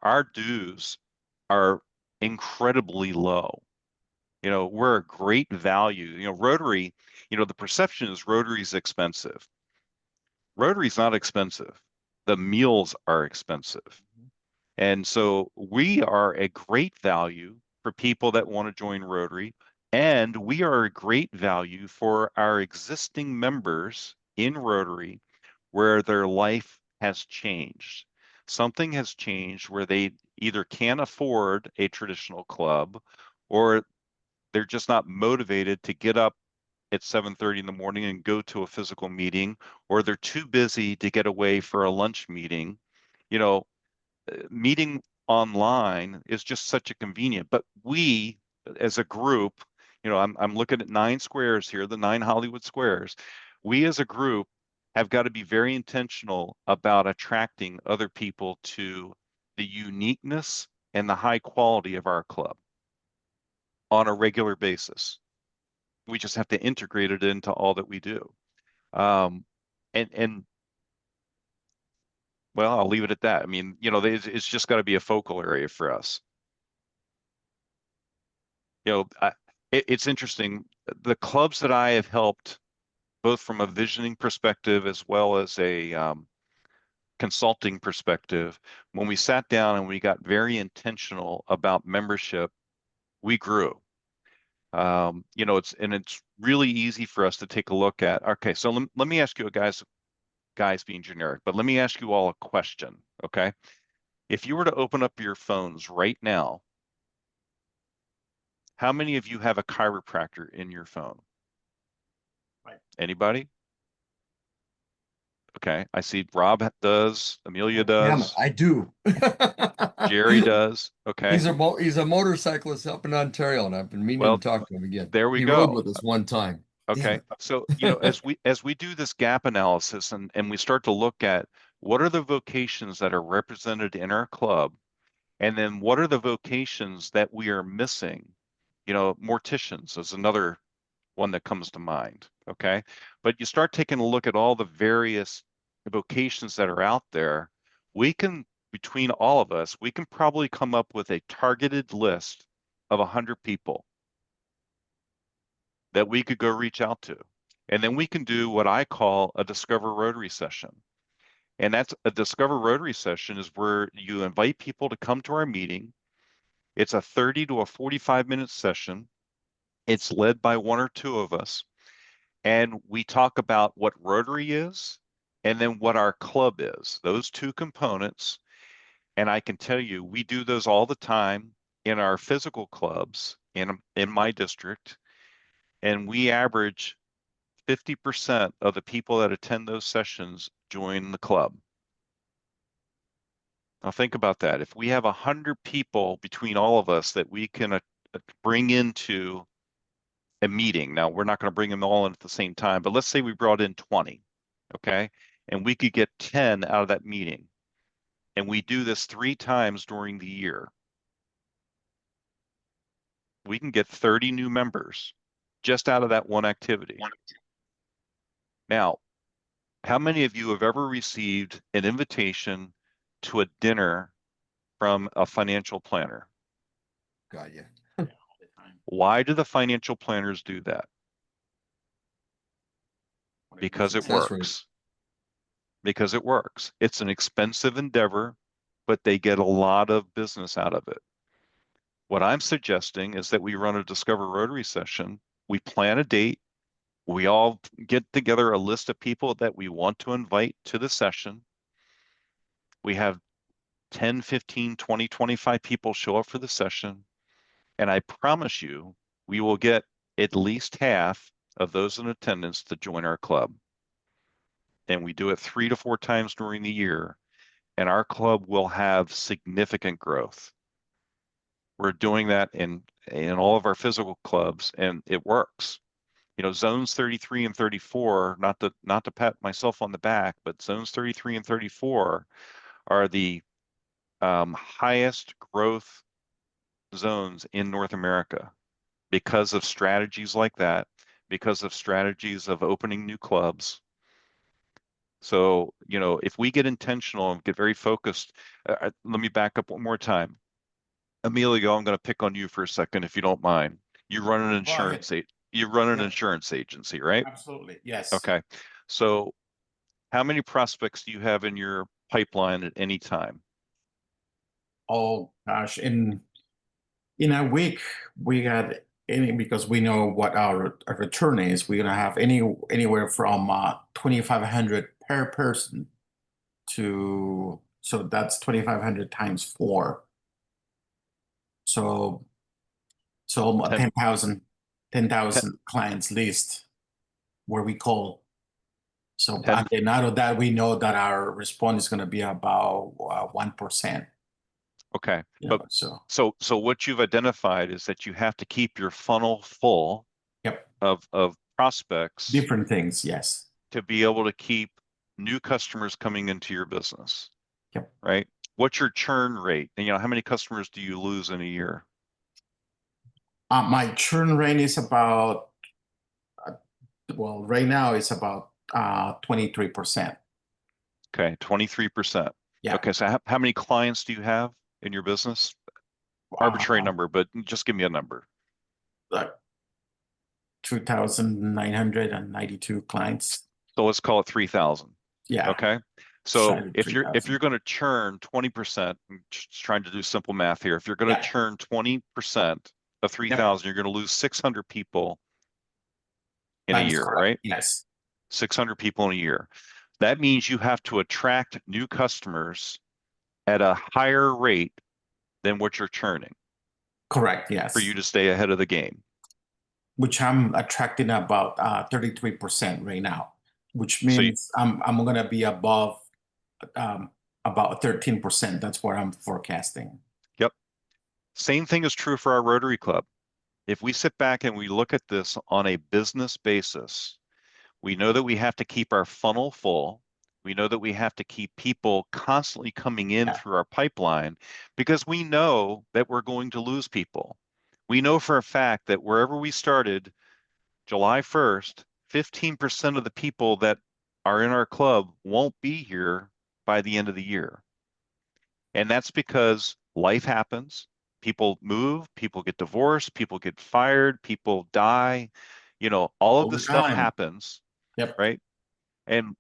Our dues are incredibly low. We're a great value. Rotary, the perception is Rotary's expensive. Rotary's not expensive. The meals are expensive. And so we are a great value for people that want to join Rotary. And we are a great value for our existing members in Rotary where their life has changed. Something has changed where they either can't afford a traditional club or they're just not motivated to get up at 7:30 in the morning and go to a physical meeting, or they're too busy to get away for a lunch meeting. You know, Meeting online is just such a convenient, but we as a group, I'm looking at 9 squares here, the 9 Hollywood squares. We as a group have got to be very intentional about attracting other people to the uniqueness and the high quality of our club on a regular basis. We just have to integrate it into all that we do. And well, I'll leave it at that. I mean, you know, it's just got to be a focal area for us. You know, it's interesting. The clubs that I have helped, both from a visioning perspective as well as a consulting perspective, when we sat down and we got very intentional about membership, we grew. You know, it's really easy for us to take a look at. Okay, so let me ask you guys being generic, but let me ask you all a question, okay? If you were to open up your phones right now, how many of you have a chiropractor in your phone? Right. Anybody? Okay, I see Rob does, Amelia Damn it, does, I do. Jerry does. Okay, He's a motorcyclist up in Ontario, and I've been meaning well, to talk to him again. there we He rode go. with us one time. Damn Okay, it. so you know, as we do this gap analysis and we start to look at what are the vocations that are represented in our club, and then what are the vocations that we are missing? You know, morticians is another one that comes to mind. Okay, but you start taking a look at all the various vocations that are out there. We can, between all of us, we can probably come up with a targeted list of 100 people that we could go reach out to. And then we can do what I call a Discover Rotary session. And that's a Discover Rotary session is where you invite people to come to our meeting. It's a 30 to a 45-minute session. It's led by one or two of us. And we talk about what Rotary is and then what our club is, those two components. And I can tell you, we do those all the time in our physical clubs in my district. And we average 50% of the people that attend those sessions join the club. Now think about that. If we have 100 people between all of us that we can bring into a meeting, now we're not going to bring them all in at the same time, but let's say we brought in 20, okay? And we could get 10 out of that meeting. And we do this 3 times during the year. We can get 30 new members just out of that one activity. Now, how many of you have ever received an invitation to a dinner from a financial planner? Got you. Why do the financial planners do that? Because it Success rate. works. Because it works. It's an expensive endeavor, but they get a lot of business out of it. What I'm suggesting is that we run a Discover Rotary session. We plan a date. We all get together a list of people that we want to invite to the session. We have 10, 15, 20, 25 people show up for the session. And I promise you, we will get at least half of those in attendance to join our club. And we do it 3 to 4 times during the year. And our club will have significant growth. We're doing that in all of our physical clubs, and it works. You know, zones 33 and 34, not to pat myself on the back, but zones 33 and 34 are the highest growth zones in North America because of strategies like that, because of strategies of opening new clubs. So, you know, if we get intentional and get very focused, let me back up one more time. Emilio, I'm going to pick on you for a second, if you don't mind. You run an insurance insurance agency, right? Absolutely, yes. Okay. So how many prospects do you have in your pipeline at any time? Oh gosh, in a week we got because we know what our return is. We're gonna have anywhere from 2,500 per person so that's 2,500 times 4. So 10,000 clients list where we call. So and then out of that, we know that our response is going to be about 1%. Okay, But so what you've identified is that you have to keep your funnel full. Yep. Of prospects. Different things, yes. To be able to keep new customers coming into your business. Yep. Right. what's your churn rate? And how many customers do you lose in a year? My churn rate is about, well, right now it's about 23%. Okay, 23%. Yeah. Okay, so how many clients do you have in your business? Arbitrary number, but just give me a number. Like 2,992 clients. So let's call it 3,000. Yeah. Okay. So Shy of if you're 3,000. going to churn 20%, I'm just trying to do simple math here. If you're going to Yeah. churn 20% of 3,000, you're going to lose 600 people in a That is year, correct. right? Yes. 600 people in a year. That means you have to attract new customers at a higher rate than what you're churning Correct. for Yes. you to stay ahead of the game. Which I'm attracting about 33% right now, which So means I'm gonna be above about 13%. That's what I'm forecasting. yep. Same thing is true for our Rotary Club. If we sit back and we look at this on a business basis, we know that we have to keep our funnel full. We know that we have to keep people constantly coming in Yeah. through our pipeline because we know that we're going to lose people. We know for a fact that wherever we started July 1st, 15% of the people that are in our club won't be here by the end of the year. And that's because life happens. People move, people get divorced, people get fired, people die. All of All the this stuff time. happens, Yep. right? And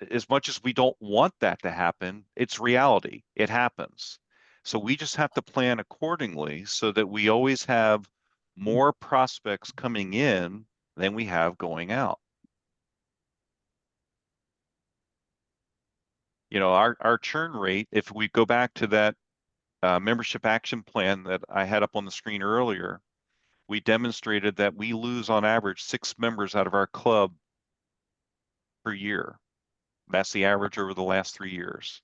as much as we don't want that to happen, it's reality. It happens. So we just have to plan accordingly so that we always have more prospects coming in than we have going out. Our churn rate, if we go back to that membership action plan that I had up on the screen earlier, we demonstrated that we lose on average 6 members out of our club per year. That's the average over the last 3 years.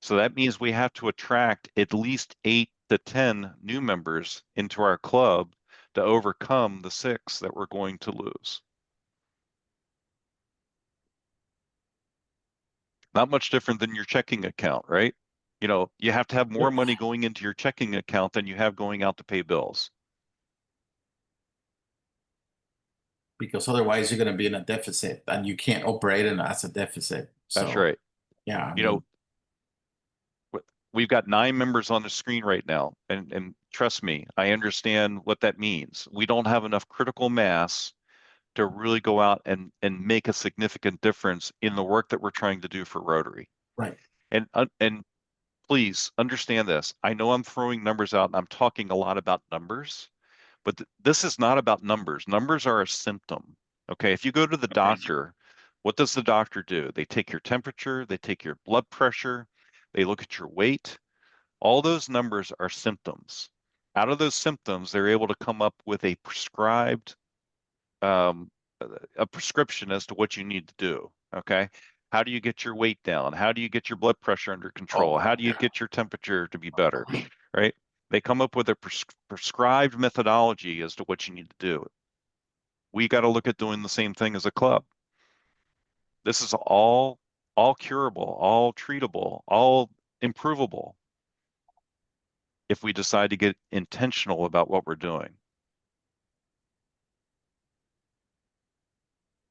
So that means we have to attract at least 8 to 10 new members into our club to overcome the 6 that we're going to lose. Not much different than your checking account, right? You have to have more money going into your checking account than you have going out to pay bills. Because otherwise you're gonna be in a deficit and you can't operate in as a deficit. That's So right. yeah, We've got 9 members on the screen right now, and trust me, I understand what that means. We don't have enough critical mass to really go out and make a significant difference in the work that we're trying to do for Rotary. right. And please understand this. I know I'm throwing numbers out and I'm talking a lot about numbers, but this is not about numbers. Numbers are a symptom. Okay, if you go to the doctor, what does the doctor do? They take your temperature, they take your blood pressure, they look at your weight. All those numbers are symptoms. Out of those symptoms, they're able to come up with a prescribed a prescription as to what you need to do. Okay. How do you get your weight down? How do you get your blood pressure under control? How do you get your temperature to be better? Right. They come up with a prescribed methodology as to what you need to do. We got to look at doing the same thing as a club. This is all curable, all treatable, all improvable if we decide to get intentional about what we're doing.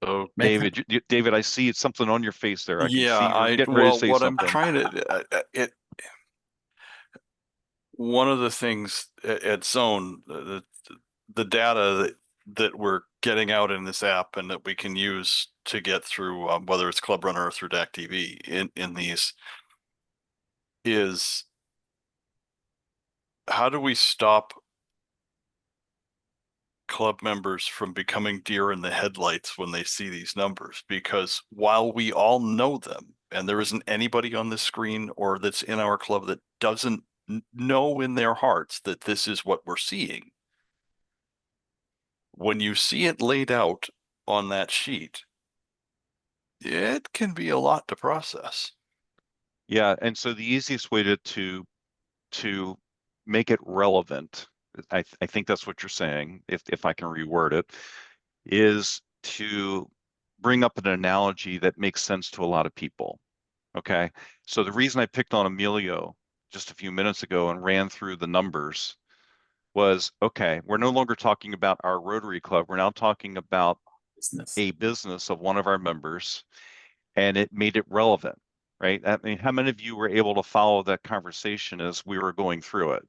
So David, I see something on your face there. I can yeah, see you're getting ready to say what something. I'm trying to one of the things at Zone, the data that we're getting out in this app and that we can use to get through whether it's Club Runner or through DAC TV in these is how do we stop club members from becoming deer in the headlights when they see these numbers? Because while we all know them, and there isn't anybody on this screen or that's in our club that doesn't know in their hearts that this is what we're seeing, when you see it laid out on that sheet, it can be a lot to process. Yeah, and so the easiest way to make it relevant, I think that's what you're saying, if I can reword it, is to bring up an analogy that makes sense to a lot of people. Okay. So the reason I picked on Emilio just a few minutes ago and ran through the numbers was, okay, we're no longer talking about our Rotary Club. We're now talking about Business. a business of one of our members, and it made it relevant, right? I mean, how many of you were able to follow that conversation as we were going through it?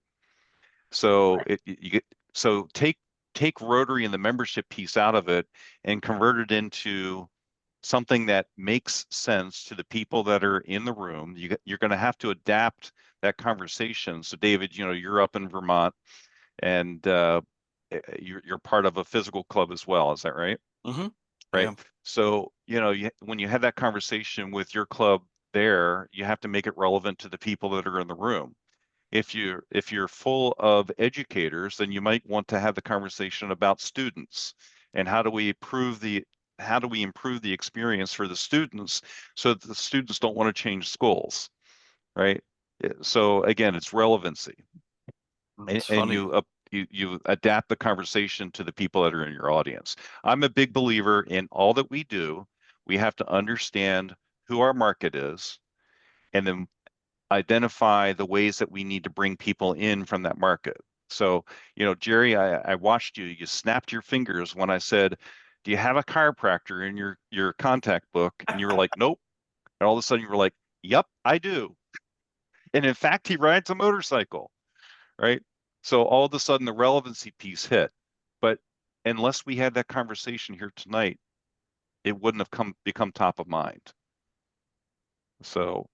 So so take Rotary and the membership piece out of it and convert it into something that makes sense to the people that are in the room. You're going to have to adapt that conversation. So David, you're up in Vermont, and you're part of a physical club as well. Is that right? Mm-hmm. Right. Yeah. So, when you have that conversation with your club there, you have to make it relevant to the people that are in the room. If you're full of educators, then you might want to have the conversation about students and how do we improve the experience for the students so that the students don't want to change schools, right? So again, it's relevancy, It's and funny. you adapt the conversation to the people that are in your audience. I'm a big believer in all that we do. We have to understand who our market is, and then identify the ways that we need to bring people in from that market. So, Jerry, I watched you. You snapped your fingers when I said, "Do you have a chiropractor in your contact book?" And you were like, "Nope." And all of a sudden, you were like, "Yep, I do." And in fact, he rides a motorcycle, right? So all of a sudden, the relevancy piece hit. But unless we had that conversation here tonight, it wouldn't have become top of mind. So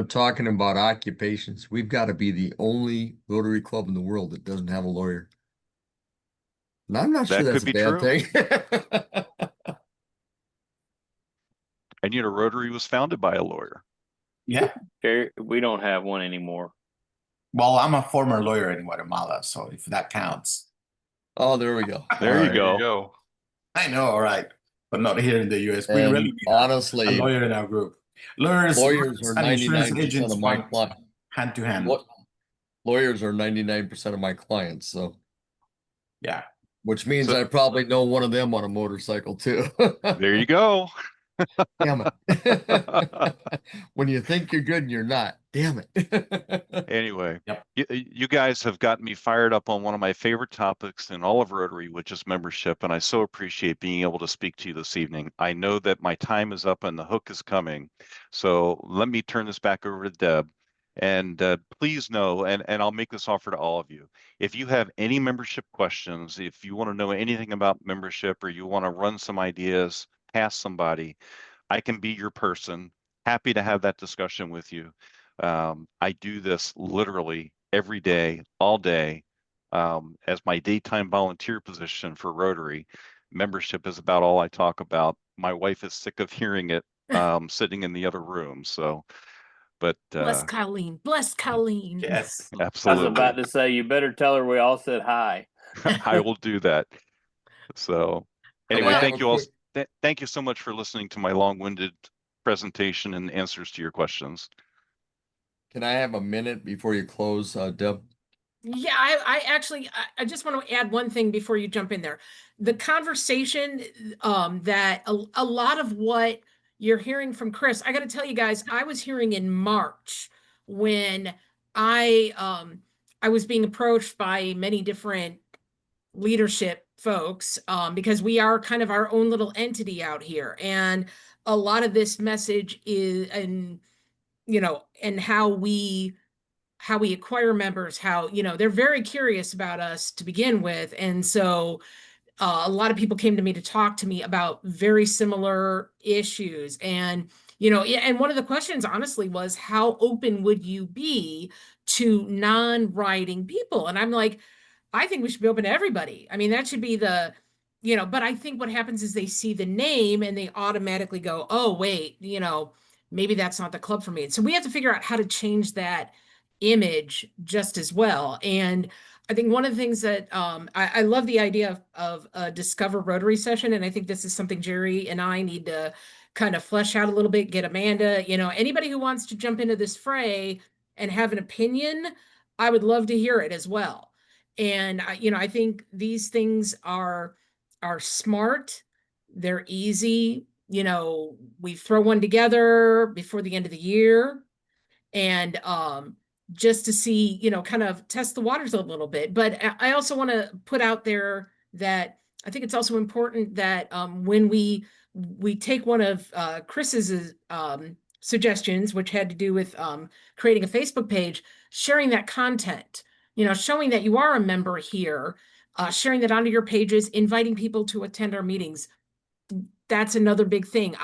Talking about occupations, we've got to be the only Rotary Club in the world that doesn't have a lawyer. And I'm not sure that that's could a be bad true. thing. And Rotary was founded by a lawyer. Yeah. We don't have one anymore. Well, I'm a former lawyer in Guatemala, so if that counts. Oh, there we go. There All you right. go. There you go. I know, all right, but not here in the US. We And really need a honestly, lawyer in our group. Lawyers lawyers are and insurance 99% agents of my fight clients. hand to hand. Lawyers are 99% of my clients, so Yeah. which means So- I probably know one of them on a motorcycle too. There you go. Damn it. When you think you're good and you're not. Damn it. Anyway, Yep. you guys have gotten me fired up on one of my favorite topics in all of Rotary, which is membership, and I so appreciate being able to speak to you this evening. I know that my time is up and the hook is coming, so let me turn this back over to Deb. And please know, and I'll make this offer to all of you. If you have any membership questions, if you want to know anything about membership or you want to run some ideas past somebody, I can be your person. Happy to have that discussion with you. I do this literally every day, all day, as my daytime volunteer position for Rotary. Membership is about all I talk about. My wife is sick of hearing it sitting in the other room. So, but Bless Colleen. Bless Colleen. Yes. I was absolutely, about to say, you better tell her we all said hi. I will do that. So, anyway, Can I have thank a you all. quick- Thank you so much for listening to my long-winded presentation and answers to your questions. Can I have a minute before you close, Deb? Yeah, I actually, I just want to add one thing before you jump in there. The conversation, that a lot of what you're hearing from Chris, I got to tell you guys, I was hearing in March when I was being approached by many different leadership folks, because we are kind of our own little entity out here. And a lot of this message is, and, and how we acquire members, how, they're very curious about us to begin with. And so a lot of people came to me to talk to me about very similar issues. And, and one of the questions honestly was, how open would you be to non-writing people? And I'm like, I think we should be open to everybody. I mean, that should be but I think what happens is they see the name and they automatically go, oh, wait, maybe that's not the club for me. And so we have to figure out how to change that image just as well. And I think one of the things that I love the idea of a Discover Rotary session. And I think this is something Jerry and I need to kind of flesh out a little bit, get Amanda, anybody who wants to jump into this fray and have an opinion, I would love to hear it as well. And I think these things are smart, they're easy, you know, we throw one together before the end of the year, and just to see, you know, kind of test the waters a little bit. But I also want to put out there that I think it's also important that when we take one of Chris's suggestions, which had to do with creating a Facebook page, sharing that content, you know, showing that you are a member here, sharing that onto your pages, inviting people to attend our meetings. That's another big thing.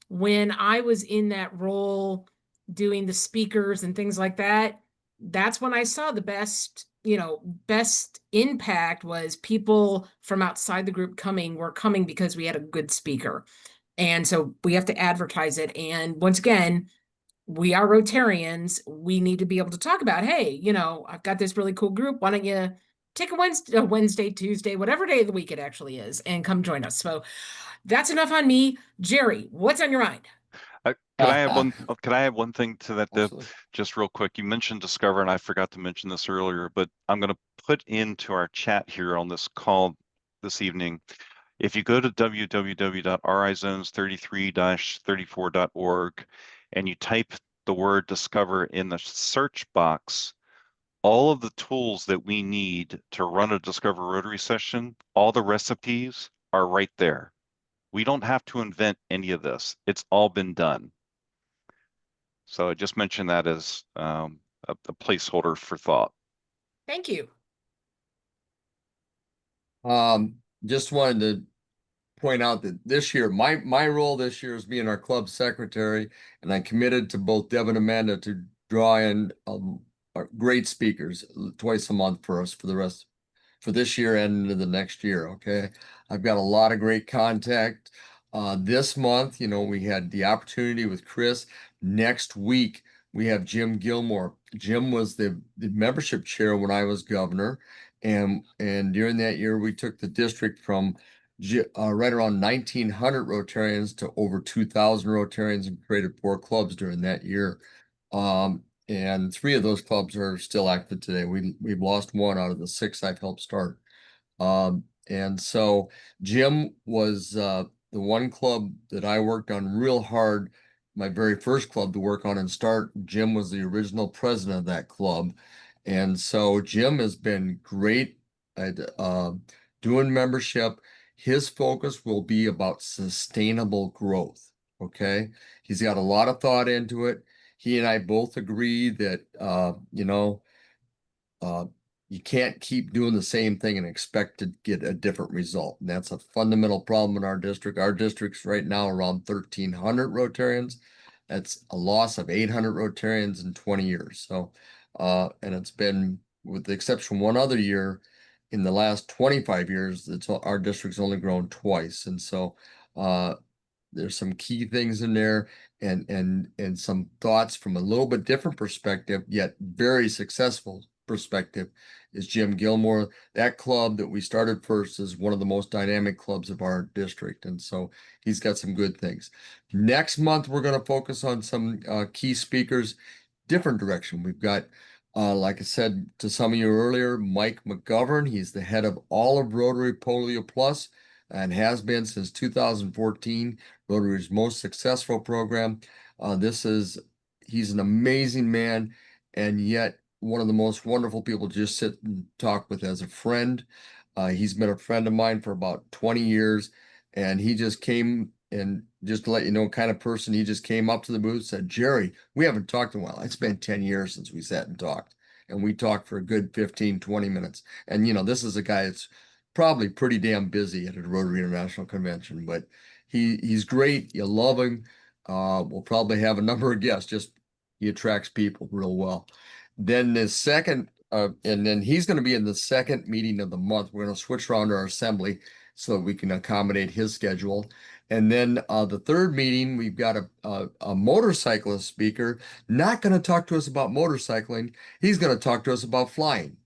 When I was in that role doing the speakers and things like that, that's when I saw the best, you know, best impact was people from outside the group were coming because we had a good speaker. And so we have to advertise it. And once again, we are Rotarians. We need to be able to talk about, hey, you know, I've got this really cool group. Why don't you take a Wednesday, Tuesday, whatever day of the week it actually is, and come join us. So that's enough on me. Jerry, what's on your mind? Can I have one? Can I have one thing to that, Deb? Absolutely. Just real quick. You mentioned Discover, and I forgot to mention this earlier, but I'm going to put into our chat here on this call this evening. If you go to www.rizones33-34.org and you type the word Discover in the search box, all of the tools that we need to run a Discover Rotary session, all the recipes are right there. We don't have to invent any of this. It's all been done. So I just mentioned that as a placeholder for thought. Thank you. Just wanted to point out that this year, my role this year is being our club secretary, and I committed to both Deb and Amanda to draw in great speakers twice a month for us for this year and into the next year. Okay, I've got a lot of great contact. This month, you know, we had the opportunity with Chris. Next week, we have Jim Gilmore. Jim was the membership chair when I was governor. And during that year, we took the district from right around 1,900 Rotarians to over 2,000 Rotarians and created 4 clubs during that year. And 3 of those clubs are still active today. We've lost 1 out of the 6 I've helped start. And so Jim was the one club that I worked on real hard. My very first club to work on and start. Jim was the original president of that club. And so Jim has been great at doing membership. His focus will be about sustainable growth. Okay. He's got a lot of thought into it. He and I both agree that, you know, you can't keep doing the same thing and expect to get a different result. And that's a fundamental problem in our district. Our district's right now around 1,300 Rotarians. That's a loss of 800 Rotarians in 20 years. So, and it's been, with the exception of one other year, in the last 25 years, our district's only grown twice. And so, there's some key things in there and some thoughts from a little bit different perspective, yet very successful perspective, is Jim Gilmore. That club that we started first is one of the most dynamic clubs of our district. And so he's got some good things. Next month, we're going to focus on some key speakers, different direction. We've got, like I said to some of you earlier, Mike McGovern. He's the head of all of Rotary Polio Plus and has been since 2014, Rotary's most successful program. He's an amazing man, and yet one of the most wonderful people to just sit and talk with as a friend. He's been a friend of mine for about 20 years, and he just came, and just to let you know, kind of person, he just came up to the booth and said, Jerry, we haven't talked in a while. It's been 10 years since we sat and talked. And we talked for a good 15, 20 minutes. And, you know, this is a guy that's probably pretty damn busy at a Rotary International Convention, but he's great. You love him. We'll probably have a number of guests. Just he attracts people real well. Then the second, and then he's going to be in the second meeting of the month. We're going to switch around our assembly so that we can accommodate his schedule. And then the third meeting, we've got a motorcyclist speaker, not going to talk to us about motorcycling. He's going to talk to us about flying.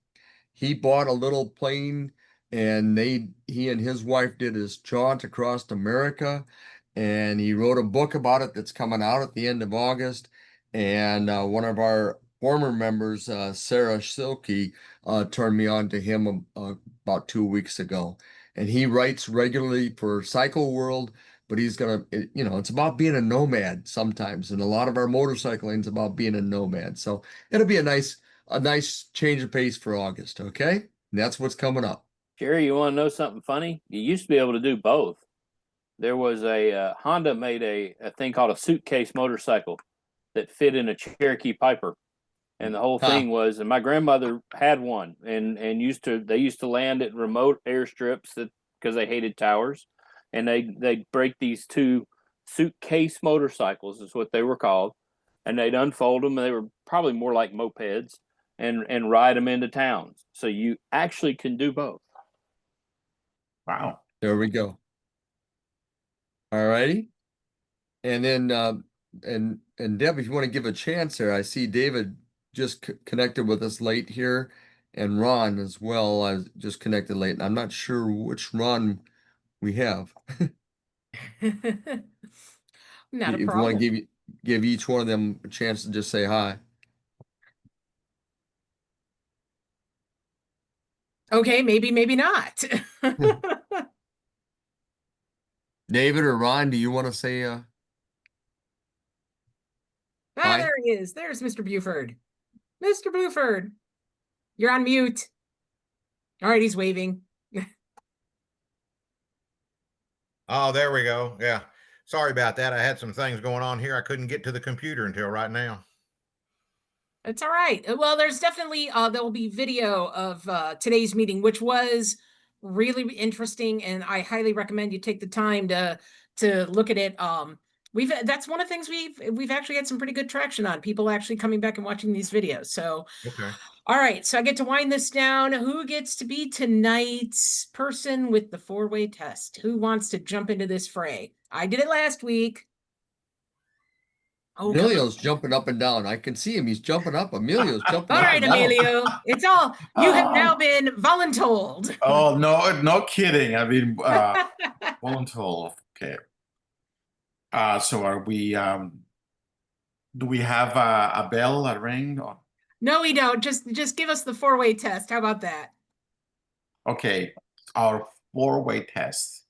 He bought a little plane, and he and his wife did his jaunt across America, and he wrote a book about it that's coming out at the end of August. And one of our former members, Sarah Silke, turned me on to him about 2 weeks ago. And he writes regularly for Cycle World, but he's gonna, you know, it's about being a nomad sometimes. And a lot of our motorcycling is about being a nomad. So it'll be a nice change of pace for August. Okay. And that's what's coming up. Jerry, you want to know something funny? You used to be able to do both. There was a Honda made a thing called a suitcase motorcycle that fit in a Cherokee Piper. And the whole thing was, and my grandmother had one, and they used to land at remote airstrips that because they hated towers, and they'd break these two suitcase motorcycles is what they were called, and they'd unfold them, and they were probably more like mopeds, and ride them into towns. So you actually can do both. Wow. There we go. All righty. And then, and Deb, if you want to give a chance there, I see David just connected with us late here, and Ron as well. I just connected late, and I'm not sure which Ron we have. Not a If you problem. want to give each one of them a chance to just say hi. Okay, maybe not. David or Ron, do you want to say Ah, hi? there he is. There's Mr. Buford. Mr. Buford, you're on mute. All right, he's waving. Oh, there we go. Yeah. Sorry about that. I had some things going on here. I couldn't get to the computer until right now. It's all right. Well, there's definitely there will be video of today's meeting, which was really interesting, and I highly recommend you take the time to look at it. That's one of the things we've actually had some pretty good traction on, people actually coming back and watching these videos. So Okay. all right, so I get to wind this down. Who gets to be tonight's person with the 4-way test? Who wants to jump into this fray? I did it last week. Oh, come on. Emilio's jumping up and down. I can see him. He's jumping up. Emilio's jumping All up right, and down. Emilio. It's all you have now been voluntold. Oh, no kidding. I mean, voluntold. Okay. So are we, do we have a bell, a ring? Or... No, we don't. Just give us the 4-way test. How about that? Okay, our 4-way test.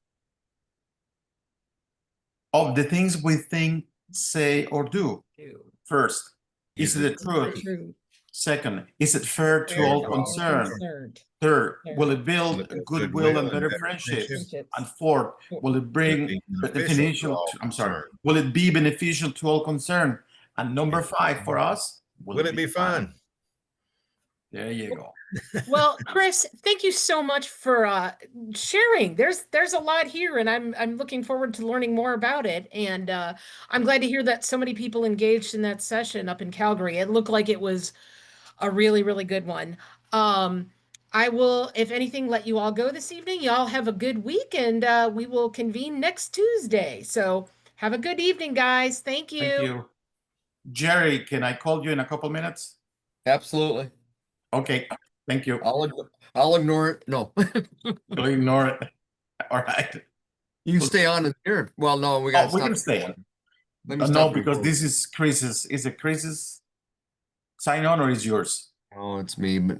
Of the things we think, say, or do. First, is it the truth? True. Second, is it fair to all concerned? Third, will it build goodwill and better friendships? And fourth, will it bring beneficial? I'm sorry. Will it be beneficial to all concerned? And number 5 for us, Will it be fun? There you go. Well, Chris, thank you so much for sharing. There's a lot here, and I'm looking forward to learning more about it. And I'm glad to hear that so many people engaged in that session up in Calgary. It looked like it was a really, really good one. I will, if anything, let you all go this evening. Y'all have a good week, and we will convene next Tuesday. So have a good evening, guys. Thank you. Thank you. Jerry, can I call you in a couple minutes? Absolutely. Okay, thank you. I'll ignore it. No. We'll ignore it. All right. You stay on in here. Well, no, we We can stay on. Let me No, stop because recording. this is Chris's. Is it Chris's sign on or is yours? Oh, it's me. But